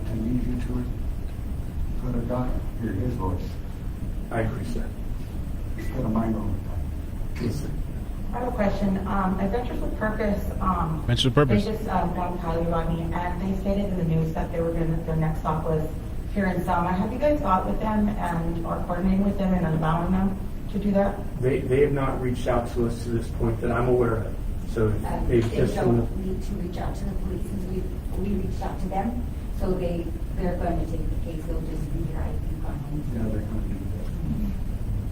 to lead you to it. Could have got hear his voice. I agree, sir. Put a mind on it. Yes, sir. I have a question. Adventures with Purpose. Adventures with Purpose. They just got Kylie Rodney, and they stated in the news that they were going to, their next stop was here in Selma. Have you guys got with them and are coordinating with them and allowing them to do that? They have not reached out to us to this point that I'm aware of. So they've They just don't need to reach out to the police, and we reached out to them, so they're going to take the case. They'll just be here. I think on Wednesday. Yeah, they're going to do that.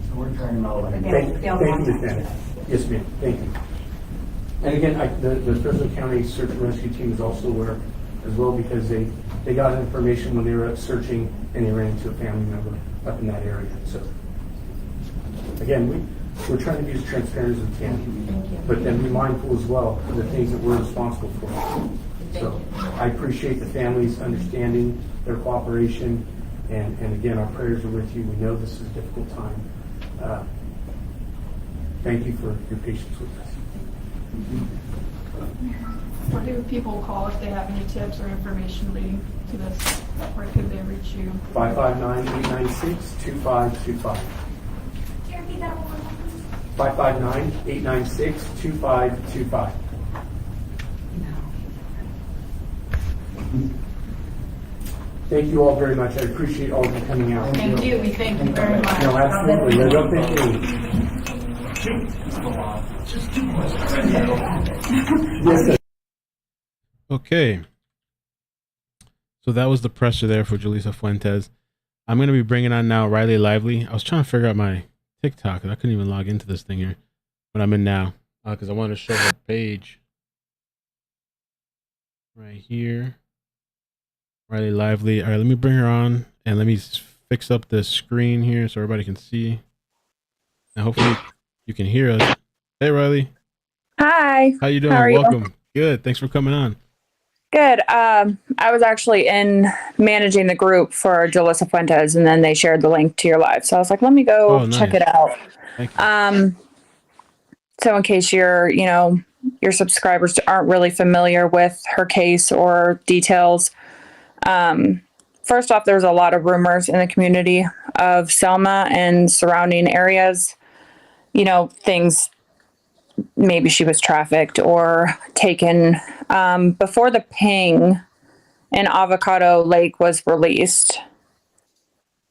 So we're trying all that. Thank you, Ms. Bennett. Yes, ma'am. Thank you. And again, the Fresno County Search and Rescue Team is also aware as well, because they got information when they were searching and they ran into a family member up in that area. So again, we're trying to be as transparent as we can, but then be mindful as well of the things that we're responsible for. So I appreciate the family's understanding, their cooperation, and again, our prayers are with you. We know this is a difficult time. Thank you for your patience with us. Where do people call if they have any tips or information leading to this? Where could they reach you? 559-896-2525. Can you repeat that one more time? 559-896-2525. Thank you all very much. I appreciate all of you coming out. Thank you. We thank you very much. No, absolutely. No, don't thank me. Yes, sir. Okay. So that was the presser there for Jolissa Fuentes. I'm going to be bringing on now Riley Lively. I was trying to figure out my TikTok, and I couldn't even log into this thing here. But I'm in now because I wanted to show her page right here. Riley Lively. All right, let me bring her on, and let me fix up the screen here so everybody can see. And hopefully you can hear us. Hey, Riley. Hi. How you doing? How are Welcome. You? Good. Thanks for coming on. Good. I was actually in managing the group for Jolissa Fuentes, and then they shared the link to your live. So I was like, let me go check it out. Thank you. So in case your subscribers aren't really familiar with her case or details, first off, there's a lot of rumors in the community of Selma and surrounding areas. Things, maybe she was trafficked or taken. Before the ping in Avocado Lake was released,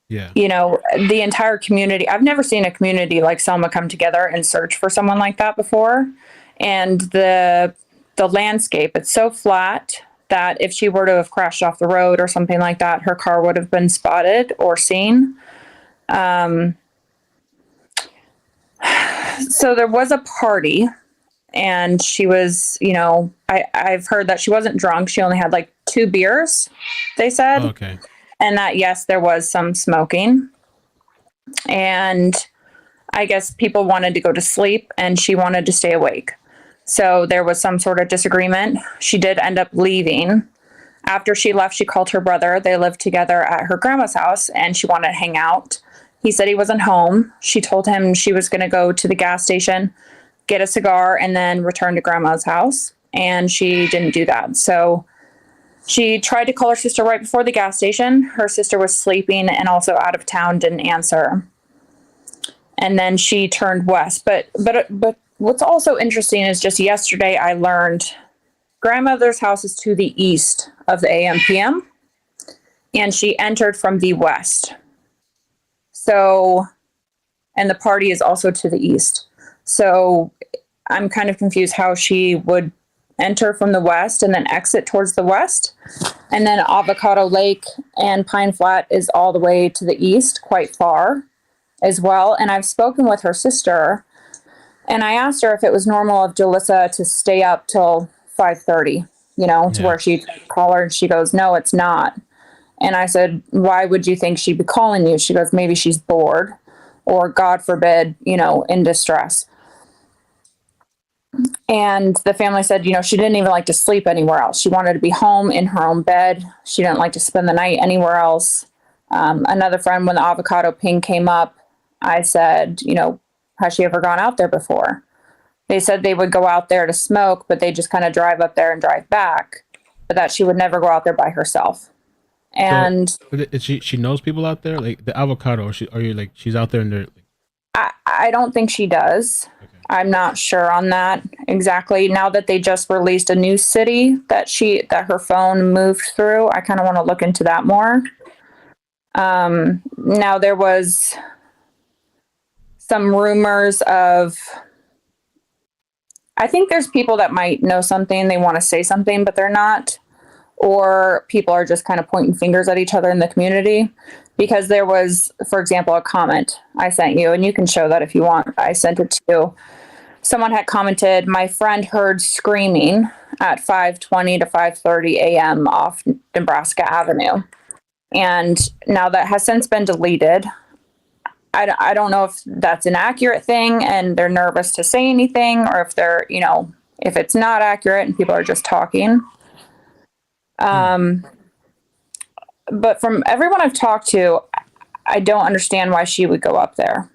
the entire community, I've never seen a community like Selma come together and search for someone like that before. And the landscape, it's so flat that if she were to have crashed off the road or something like that, her car would have been spotted or seen. So there was a party, and she was, I've heard that she wasn't drunk. She only had like 2 beers, they said. Okay. And that, yes, there was some smoking. And I guess people wanted to go to sleep, and she wanted to stay awake. So there was some sort of disagreement. She did end up leaving. After she left, she called her brother. They lived together at her grandma's house, and she wanted to hang out. He said he wasn't home. She told him she was going to go to the gas station, get a cigar, and then return to grandma's house. And she didn't do that. So she tried to call her sister right before the gas station. Her sister was sleeping and also out of town, didn't answer. And then she turned west. But what's also interesting is just yesterday I learned grandmother's house is to the east of the AMPM, and she entered from the west. So, and the party is also to the east. So I'm kind of confused how she would enter from the west and then exit towards the west. And then Avocado Lake and Pine Flat is all the way to the east, quite far. as well. And I've spoken with her sister, and I asked her if it was normal of Jolissa to stay up till 5:30, to where she'd call her, and she goes, no, it's not. And I said, why would you think she'd be calling you? She goes, maybe she's bored, or God forbid, in distress. And the family said, she didn't even like to sleep anywhere else. She wanted to be home in her own bed. She didn't like to spend the night anywhere else. Another friend, when the avocado ping came up, I said, has she ever gone out there before? They said they would go out there to smoke, but they just kind of drive up there and drive back, but that she would never go out there by herself. And so, she knows people out there, like the avocado, or she's out there and they're I don't think she does. Okay. I'm not sure on that exactly. Now that they just released a new city that her phone moved through, I kind of want to look into that more. Now there was some rumors of, I think there's people that might know something, they want to say something, but they're not. Or people are just kind of pointing fingers at each other in the community, because there was, for example, a comment I sent you, and you can show that if you want. I sent it to you. Someone had commented, my friend heard screaming at 5:20 to 5:30 a.m. off Nebraska Avenue. And now that has since been deleted. I don't know if that's an accurate thing and they're nervous to say anything, or if they're, if it's not accurate and people are just talking. But from everyone I've talked to, I don't understand why she would go up there.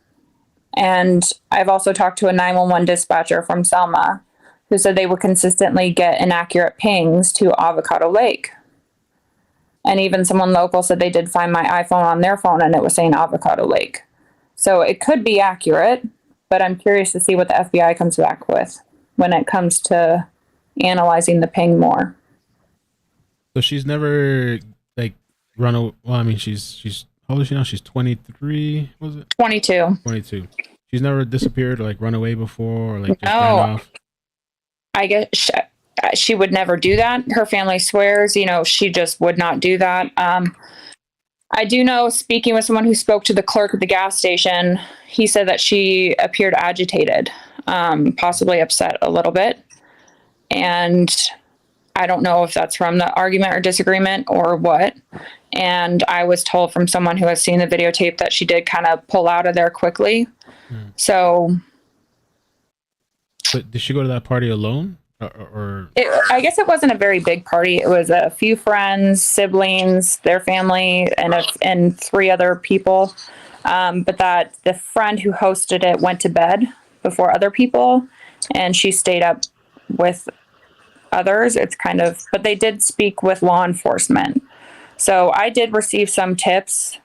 And I've also talked to a 911 dispatcher from Selma who said they would consistently get inaccurate pings to Avocado Lake. And even someone local said they did find my iPhone on their phone and it was saying Avocado Lake. So it could be accurate, but I'm curious to see what the FBI comes back with when it comes to analyzing the ping more. So she's never run away. Well, I mean, she's how old is she now? She's 23. Was it 22? 22. She's never disappeared or run away before, or just ran off. I guess she would never do that. Her family swears, she just would not do that. I do know, speaking with someone who spoke to the clerk at the gas station, he said that she appeared agitated, possibly upset a little bit. And I don't know if that's from the argument or disagreement or what. And I was told from someone who has seen the videotape that she did kind of pull out of there quickly. So. But did she go to that party alone? I guess it wasn't a very big party. It was a few friends, siblings, their family, and 3 other people. But that the friend who hosted it went to bed before other people, and she stayed up with others. But they did speak with law enforcement. So I did receive some tips.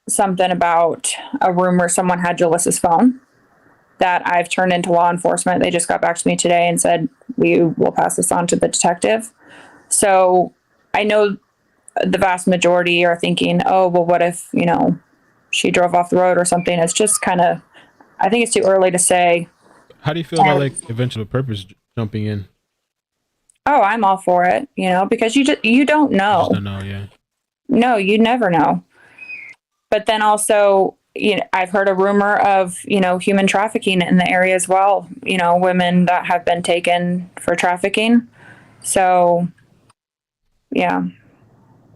Something about a rumor someone had Jolissa's phone that I've turned into law enforcement. They just got back to me today and said, we will pass this on to the detective. So I know the vast majority are thinking, oh, well, what if, she drove off the road or something? It's just kind of, I think it's too early to say. How do you feel about eventual purpose jumping in? Oh, I'm all for it, because you don't know. You just don't know, yeah. No, you never know. But then also, I've heard a rumor of, human trafficking in the area as well. Women that have been taken for trafficking. So, yeah.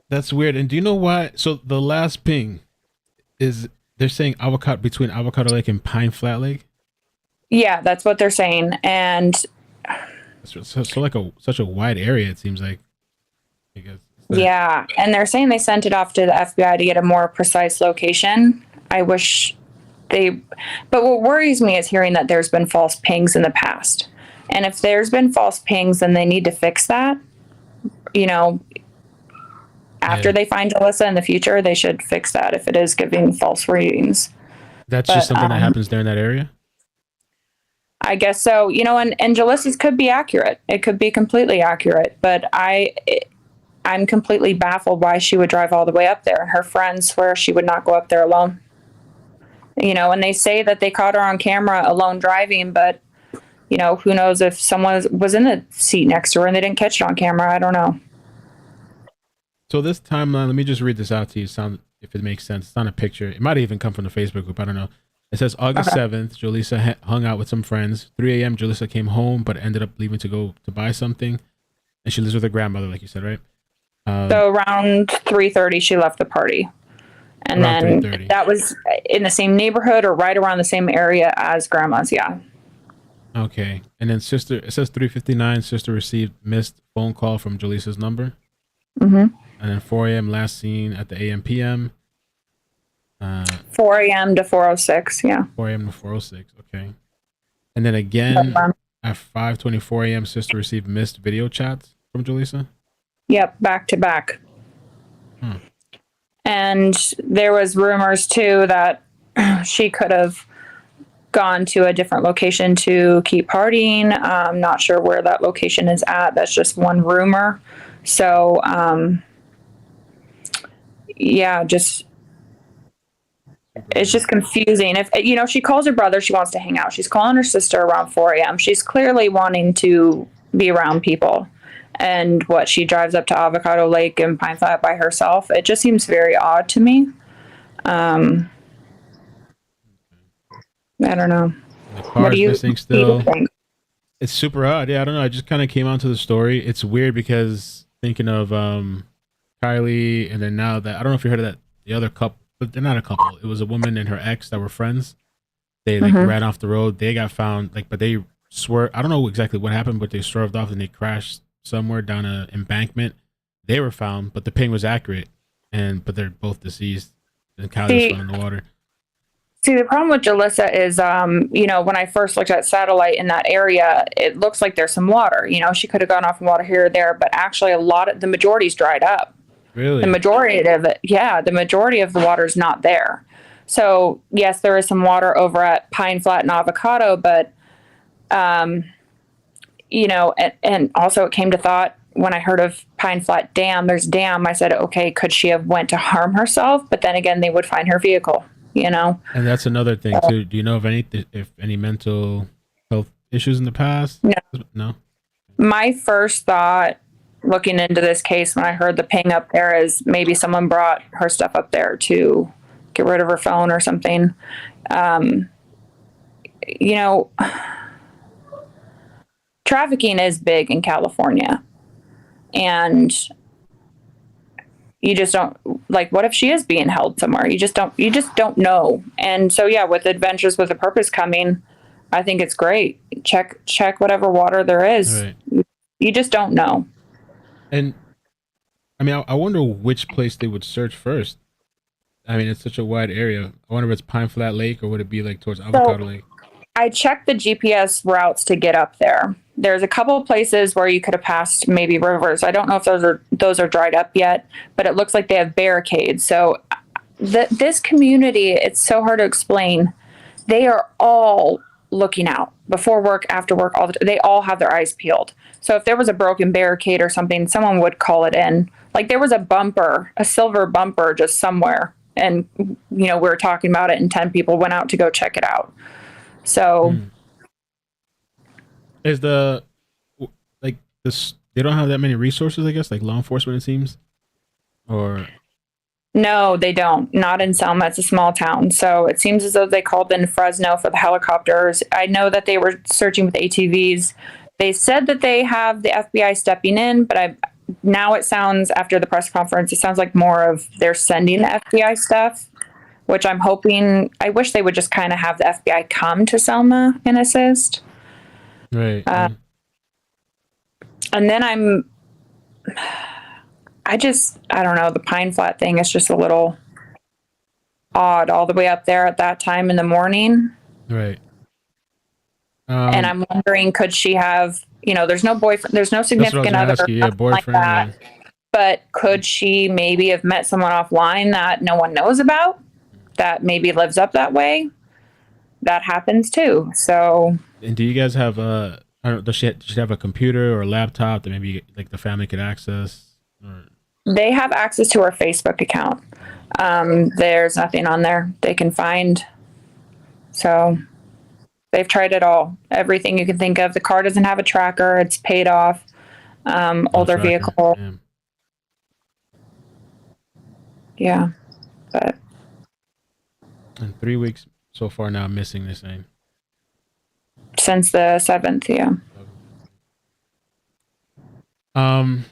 That's weird. And do you know why? So the last ping is, they're saying between Avocado Lake and Pine Flat Lake? Yeah, that's what they're saying. And so such a wide area, it seems like. I guess. Yeah, and they're saying they sent it off to the FBI to get a more precise location. I wish but what worries me is hearing that there's been false pings in the past. And if there's been false pings, then they need to fix that. After they find Jolissa in the future, they should fix that if it is giving false readings. That's just something that happens there in that area? I guess so. And Jolissa's could be accurate. It could be completely accurate. But I'm completely baffled why she would drive all the way up there. And her friends swear she would not go up there alone. And they say that they caught her on camera alone driving, but, who knows if someone was in the seat next to her and they didn't catch it on camera. I don't know. So this timeline, let me just read this out to you. if it makes sense. It's not a picture. It might even come from the Facebook group. I don't know. It says August 7th, Jolissa hung out with some friends. 3 a.m., Jolissa came home, but ended up leaving to go to buy something. And she lives with her grandmother, like you said, right? So around 3:30, she left the party. And then 3:30. that was in the same neighborhood or right around the same area as grandma's, yeah. Okay. And then it says 3:59, sister received missed phone call from Jolissa's number. Mm-hmm. And then 4 a.m. last seen at the AM PM. 4 a.m. to 4:06, yeah. 4 a.m. to 4:06, okay. And then again, at 5:24 a.m., sister received missed video chats from Jolissa. Yep, back to back. And there was rumors too that she could have gone to a different location to keep partying. I'm not sure where that location is at. That's just one rumor. So, yeah, it's just confusing. If, you know, she calls her brother, she wants to hang out. She's calling her sister around 4 a.m. She's clearly wanting to be around people. And what, she drives up to Avocado Lake and Pine Flat by herself. It just seems very odd to me. I don't know. The car is missing still. It's super odd. Yeah, I don't know. I just kind of came onto the story. It's weird because thinking of Kylie, and then now that, I don't know if you heard of that, the other couple, but they're not a couple. It was a woman and her ex that were friends. They like ran off the road. They got found, like, but they swerved. I don't know exactly what happened, but they swerved off and they crashed somewhere down an embankment. They were found, but the ping was accurate, but they're both deceased. And Kylie was found in the water. See, the problem with Jolissa is, you know, when I first looked at satellite in that area, it looks like there's some water. You know, she could have gone off in water here or there, but actually the majority's dried up. Really? The majority of it, yeah, the majority of the water's not there. So, yes, there is some water over at Pine Flat and Avocado, but, you know, and also it came to thought when I heard of Pine Flat Dam, there's dam, I said, okay, could she have went to harm herself? But then again, they would find her vehicle, you know? And that's another thing too. Do you know of any mental health issues in the past? No. My first thought looking into this case when I heard the ping up there is maybe someone brought her stuff up there to get rid of her phone or something. You know, trafficking is big in California, and you just don't, like, what if she is being held somewhere? You just don't know. And so, yeah, with Adventures with a Purpose coming, I think it's great. Check whatever water there is. Right. You just don't know. And I mean, I wonder which place they would search first. I mean, it's such a wide area. I wonder if it's Pine Flat Lake or would it be like towards Avocado Lake? I checked the GPS routes to get up there. There's a couple of places where you could have passed maybe rivers. I don't know if those are dried up yet, but it looks like they have barricades. So this community, it's so hard to explain. They are all looking out before work, after work, they all have their eyes peeled. So if there was a broken barricade or something, someone would call it in. Like there was a silver bumper just somewhere. And, you know, we were talking about it and 10 people went out to go check it out. So is they don't have that many resources, I guess, like law enforcement, it seems, or no, they don't. Not in Selma. It's a small town. So it seems as though they called in Fresno for the helicopters. I know that they were searching with ATVs. They said that they have the FBI stepping in, but now it sounds, after the press conference, it sounds like more of they're sending the FBI stuff, which I'm hoping, I wish they would just kind of have the FBI come to Selma and assist. Right. And then I don't know, the Pine Flat thing is just a little odd all the way up there at that time in the morning. Right. And I'm wondering, could she have, you know, there's no boyfriend, there's no significant other, boyfriend, like that. Yeah. But could she maybe have met someone offline that no one knows about, that maybe lives up that way? That happens too. So. And do you guys have does she have a computer or a laptop that maybe like the family could access? Or? They have access to her Facebook account. There's nothing on there they can find. So they've tried it all. Everything you can think of. The car doesn't have a tracker. It's paid off. Older vehicle. Damn. Yeah. But And 3 weeks so far now missing, this thing. since the 7th, yeah. And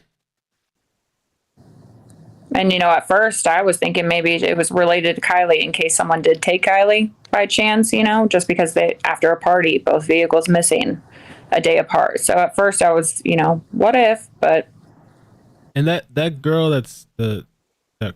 at first I was thinking maybe it was related to Kylie in case someone did take Kylie by chance, just because after a party, both vehicles missing a day apart. So at first I was, what if, but. And that girl that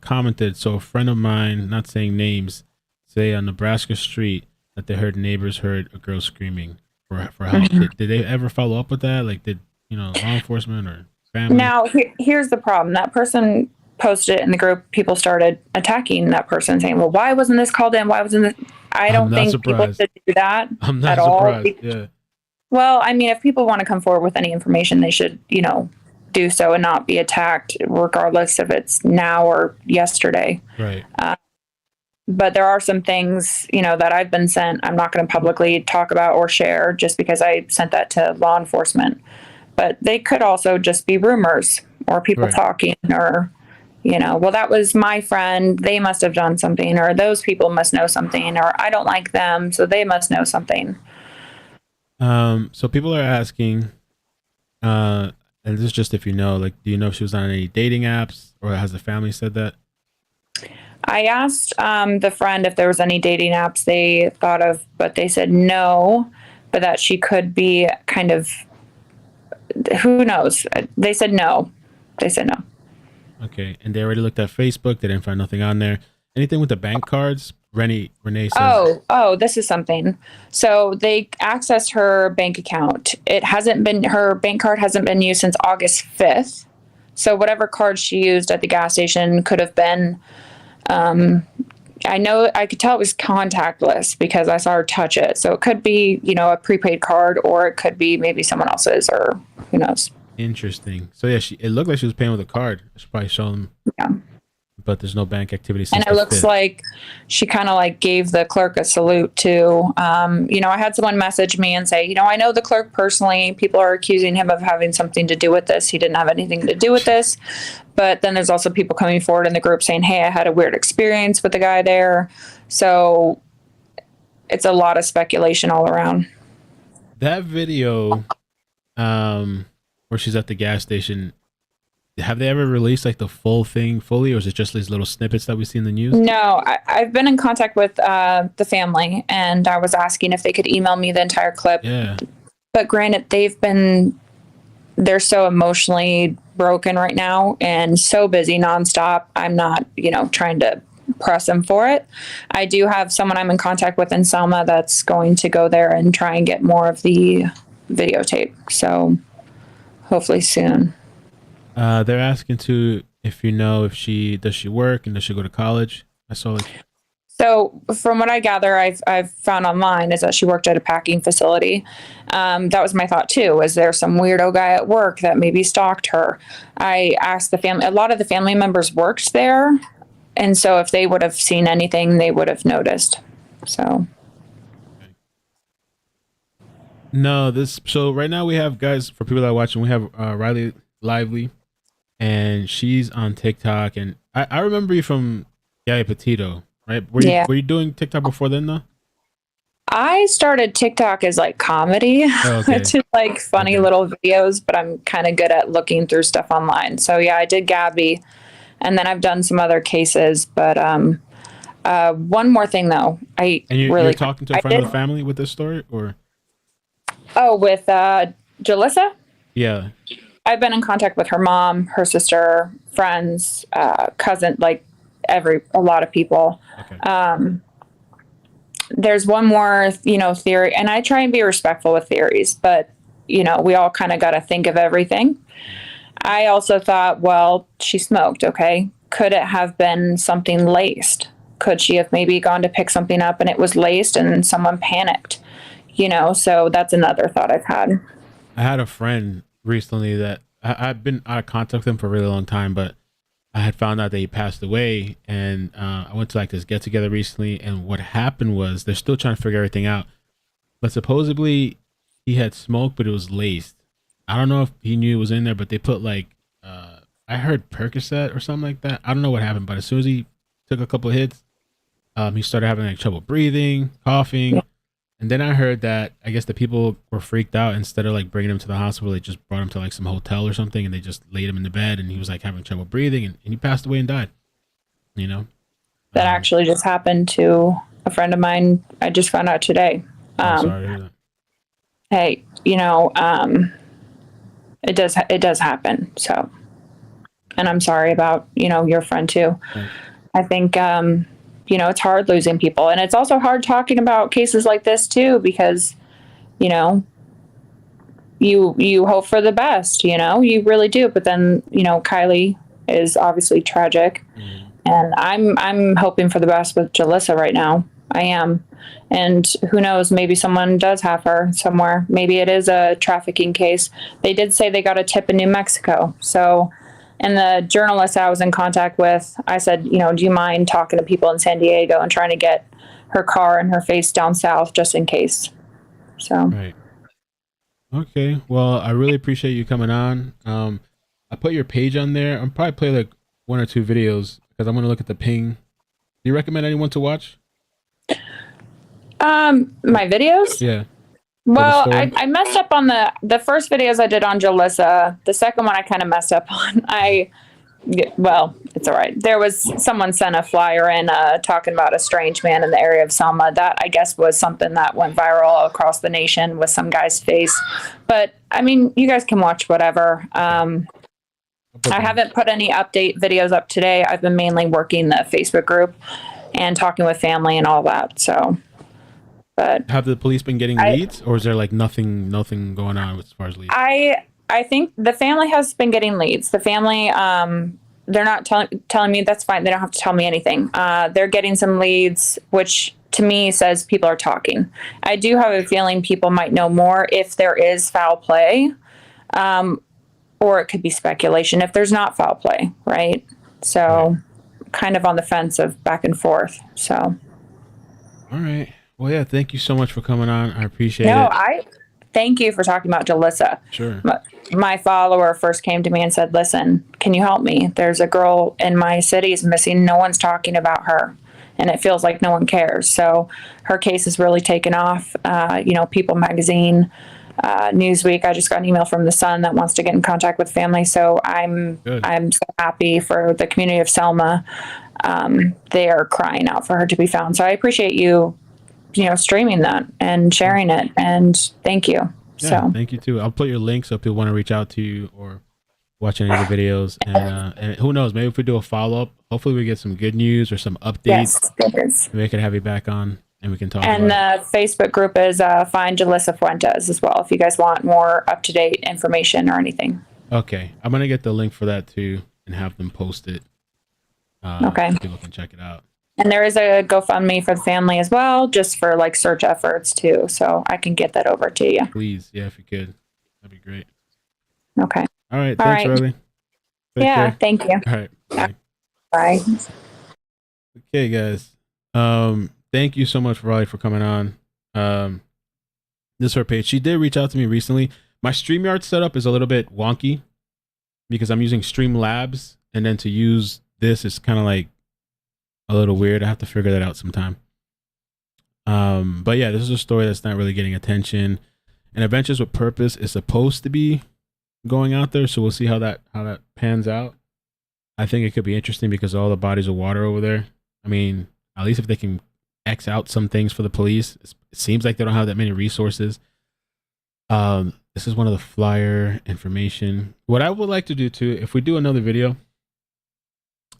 commented, so a friend of mine, not saying names, say on Nebraska Street that neighbors heard a girl screaming for help. Did they ever follow up with that? Like, did law enforcement or family? Now here's the problem. That person posted it in the group. People started attacking that person, saying, "Well, why wasn't this called in? Why wasn't this?" I don't think people should do that I'm not at surprised. all. Yeah. Well, I mean, if people want to come forward with any information, they should, do so and not be attacked, regardless if it's now or yesterday. Right. But there are some things, that I've been sent. I'm not going to publicly talk about or share just because I sent that to law enforcement. But they could also just be rumors or people talking or, well, that was my friend. They must have done something, or those people must know something, or I don't like them, so they must know something. So people are asking, and this is just if do you know if she was on any dating apps, or has the family said that? I asked the friend if there was any dating apps they thought of, but they said no, but that she could be kind of, who knows? They said no. Okay, and they already looked at Facebook. They didn't find nothing on there. Anything with the bank cards? Renee says. Oh, this is something. So they accessed her bank account. Her bank card hasn't been used since August 5th. So whatever card she used at the gas station could have been, I know I could tell it was contactless because I saw her touch it. So it could be, a prepaid card, or it could be maybe someone else's, or who knows. Interesting. So yeah, it looked like she was paying with a card. I should probably show them. Yeah. But there's no bank activity since And it looks like she kind of gave the clerk a salute too. I had someone message me and say, I know the clerk personally. People are accusing him of having something to do with this. He didn't have anything to do with this. But then there's also people coming forward in the group saying, hey, I had a weird experience with the guy there. So it's a lot of speculation all around. That video where she's at the gas station, have they ever released the full thing fully, or is it just these little snippets that we see in the news? No, I've been in contact with the family, and I was asking if they could email me the entire clip. Yeah. But granted, they're so emotionally broken right now and so busy nonstop. I'm not, trying to press them for it. I do have someone I'm in contact with in Selma that's going to go there and try and get more of the videotape. So hopefully soon. They're asking too if does she work and does she go to college? I saw So from what I gather, I've found online is that she worked at a packing facility. That was my thought too. Was there some weirdo guy at work that maybe stalked her? I asked the family. A lot of the family members worked there, and so if they would have seen anything, they would have noticed. So. No, so right now we have, guys, for people that are watching, we have Riley Lively, and she's on TikTok, and I remember you from Yaya Petito, right? Were you doing TikTok before then, though? I started TikTok as comedy, to funny little videos, but I'm kind of good at looking through stuff online. So yeah, I did Gabby, and then I've done some other cases. But one more thing though, you're talking to a friend of the family with this story, or? Oh, with Jolissa? Yeah. I've been in contact with her mom, her sister, friends, cousin, a lot of people. Okay. There's one more, theory, and I try and be respectful with theories, but, we all kind of got to think of everything. I also thought, well, she smoked, okay? Could it have been something laced? Could she have maybe gone to pick something up and it was laced and someone panicked? So that's another thought I've had. I had a friend recently that I've been out of contact with him for a really long time, but I had found out that he passed away, and I went to this get together recently, and what happened was they're still trying to figure everything out, but supposedly he had smoked, but it was laced. I don't know if he knew it was in there, but they put I heard Percocet or something like that. I don't know what happened, but as soon as he took a couple of hits. He started having like trouble breathing, coughing. Yeah. And then I heard that I guess the people were freaked out. Instead of like bringing him to the hospital, they just brought him to like some hotel or something, and they just laid him in the bed, and he was like having trouble breathing, and he passed away and died. You know, That actually just happened to a friend of mine. I just found out today. I'm sorry to hear that. Hey, it does happen. So, and I'm sorry about, your friend too. Thanks. I think, it's hard losing people, and it's also hard talking about cases like this too, because, you hope for the best, you really do. But then, Kylie is obviously tragic, and I'm hoping for the best with Jolissa right now. I am. And who knows, maybe someone does have her somewhere. Maybe it is a trafficking case. They did say they got a tip in New Mexico. So, and the journalist I was in contact with, I said, do you mind talking to people in San Diego and trying to get her car and her face down south just in case? So. Right. Okay. Well, I really appreciate you coming on. I put your page on there. I'll probably play like 1 or 2 videos because I'm going to look at the ping. Do you recommend anyone to watch? My videos? Yeah. Well, I messed up on the first videos I did on Jolissa. The second one I kind of messed up on. Well, it's all right. There was someone sent a flyer in talking about a strange man in the area of Selma. That, I guess, was something that went viral across the nation with some guy's face. But, I mean, you guys can watch whatever. I haven't put any update videos up today. I've been mainly working the Facebook group and talking with family and all that. So, but have the police been getting leads, or is there like nothing going on as far as leads? I think the family has been getting leads. The family, they're not telling me. That's fine. They don't have to tell me anything. They're getting some leads, which to me says people are talking. I do have a feeling people might know more if there is foul play, or it could be speculation if there's not foul play, right? So, kind of on the fence of back and forth. So. All right. Well, yeah. Thank you so much for coming on. I appreciate it. No, thank you for talking about Jolissa. Sure. My follower first came to me and said, listen, can you help me? There's a girl in my city is missing. No one's talking about her. And it feels like no one cares. So her case is really taken off. People Magazine, Newsweek. I just got an email from the Sun that wants to get in contact with family. So I'm so happy for the community of Selma. They are crying out for her to be found. So I appreciate you streaming that and sharing it, and thank you. Yeah, thank you too. I'll put your link so if people want to reach out to you or watch any of the videos, and who knows, maybe if we do a follow-up, hopefully we get some good news or some updates. Yes, maybe I could have you back on and we can talk and about the Facebook group is Find Jolissa Fuentes as well, if you guys want more up-to-date information or anything. Okay, I'm gonna get the link for that too and have them post it. Okay, people can check it out. And there is a GoFundMe for the family as well, just for like search efforts too. So I can get that over to you. Please, yeah, if you could, that'd be great. Okay. All right. Thanks, Riley. Yeah. Thank you. All right. Bye. Bye. Okay, guys. Thank you so much, Riley, for coming on. This is her page. She did reach out to me recently. My StreamYard setup is a little bit wonky because I'm using Streamlabs, and then to use this is kind of like a little weird. I have to figure that out sometime. But yeah, this is a story that's not really getting attention. And Adventures with Purpose is supposed to be going out there, so we'll see how that pans out. I think it could be interesting because of all the bodies of water over there. I mean, at least if they can X out some things for the police. It seems like they don't have that many resources. This is one of the flyer information. What I would like to do too, if we do another video,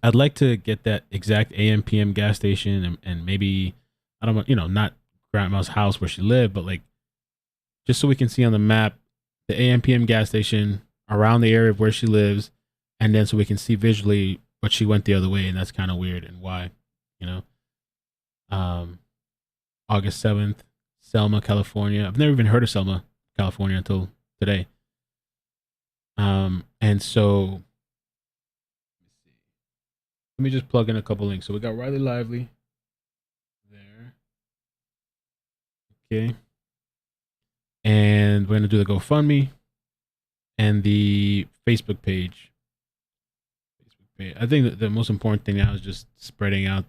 I'd like to get that exact AM PM gas station and maybe, I don't know, not grandma's house where she lived, but like just so we can see on the map the AM PM gas station around the area of where she lives, and then so we can see visually what she went the other way, and that's kind of weird and why, August 7th, Selma, California. I've never even heard of Selma, California until today. And so let me just plug in a couple links. So we got Riley Lively there. Okay. And we're going to do the GoFundMe and the Facebook page. pay. I think that the most important thing now is just spreading out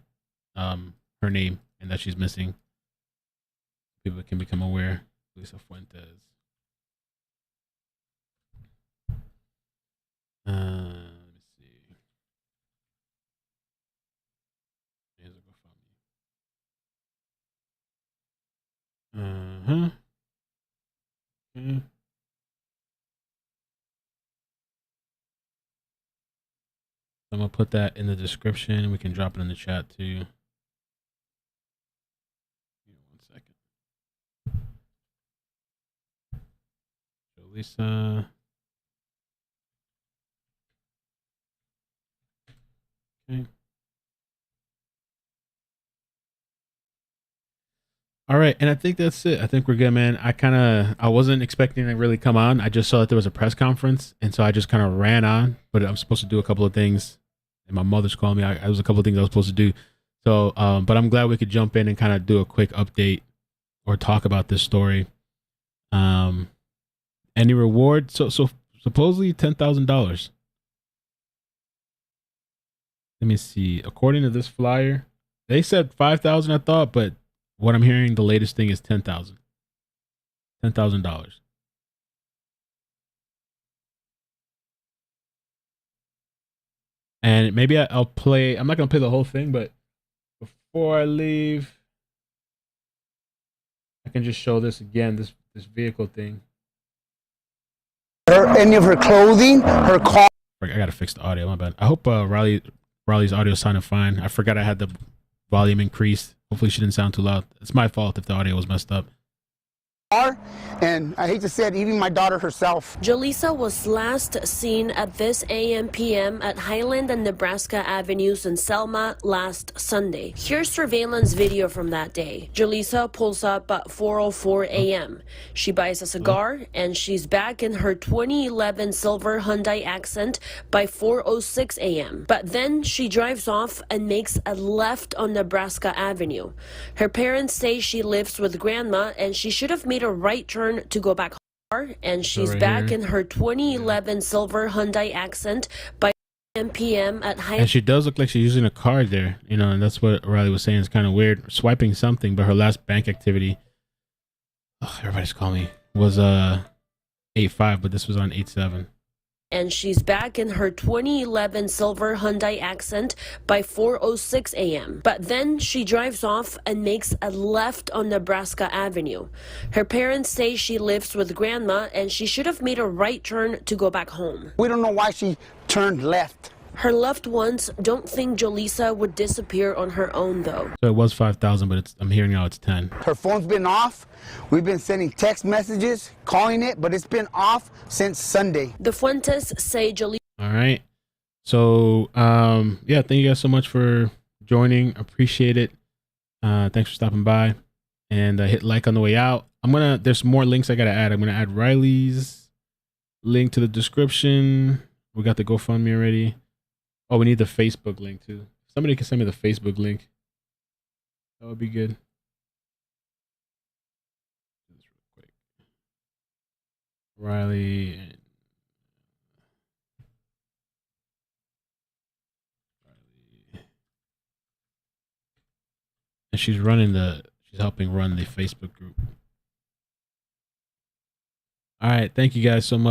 her name and that she's missing. People can become aware. Jolissa Fuentes. Let me see. Here's a GoFundMe. Okay. I'm gonna put that in the description. We can drop it in the chat too. 1 second. Jolissa. Okay. All right, and I think that's it. I think we're good, man. I wasn't expecting to really come on. I just saw that there was a press conference, and so I just kind of ran on. But I'm supposed to do a couple of things, and my mother's calling me. I was a couple of things I was supposed to do. So, but I'm glad we could jump in and kind of do a quick update or talk about this story. Any reward? So supposedly $10,000. Let me see. According to this flyer, they said 5,000. I thought, but what I'm hearing, the latest thing is 10,000. $10,000. And maybe I'll play. I'm not gonna play the whole thing, but before I leave, I can just show this again. This vehicle thing. Any of her clothing, her car. I gotta fix the audio. My bad. I hope Riley's audio sounded fine. I forgot I had the volume increased. Hopefully she didn't sound too loud. It's my fault if the audio was messed up. And I hate to say it, even my daughter herself. Jolissa was last seen at this AM/PM at Highland and Nebraska Avenues in Selma last Sunday. Here's surveillance video from that day. Jolissa pulls up at 4:04 a.m. She buys a cigar and she's back in her 2011 silver Hyundai Accent by 4:06 a.m. But then she drives off and makes a left on Nebraska Avenue. Her parents say she lives with grandma and she should have made a right turn to go back home, and she's back in her 2011 silver Hyundai Accent by 10 p.m. at Highland. And she does look like she's using a card there, and that's what Riley was saying. It's kind of weird, swiping something, but her last bank activity, everybody's calling me, was 8.5, but this was on 8.7. And she's back in her 2011 silver Hyundai Accent by 4:06 a.m. But then she drives off and makes a left on Nebraska Avenue. Her parents say she lives with grandma and she should have made a right turn to go back home. We don't know why she turned left. Her loved ones don't think Jolissa would disappear on her own, though. So it was 5,000, but I'm hearing now it's 10. Her phone's been off. We've been sending text messages, calling it, but it's been off since Sunday. The Fuentes say Jolissa. All right. So, yeah, thank you guys so much for joining. Appreciate it. Thanks for stopping by. And hit like on the way out. There's more links I got to add. I'm going to add Riley's link to the description. We got the GoFundMe already. Oh, we need the Facebook link too. Somebody can send me the Facebook link. That would be good. Riley. And she's helping run the Facebook group. All right. Thank you guys so much.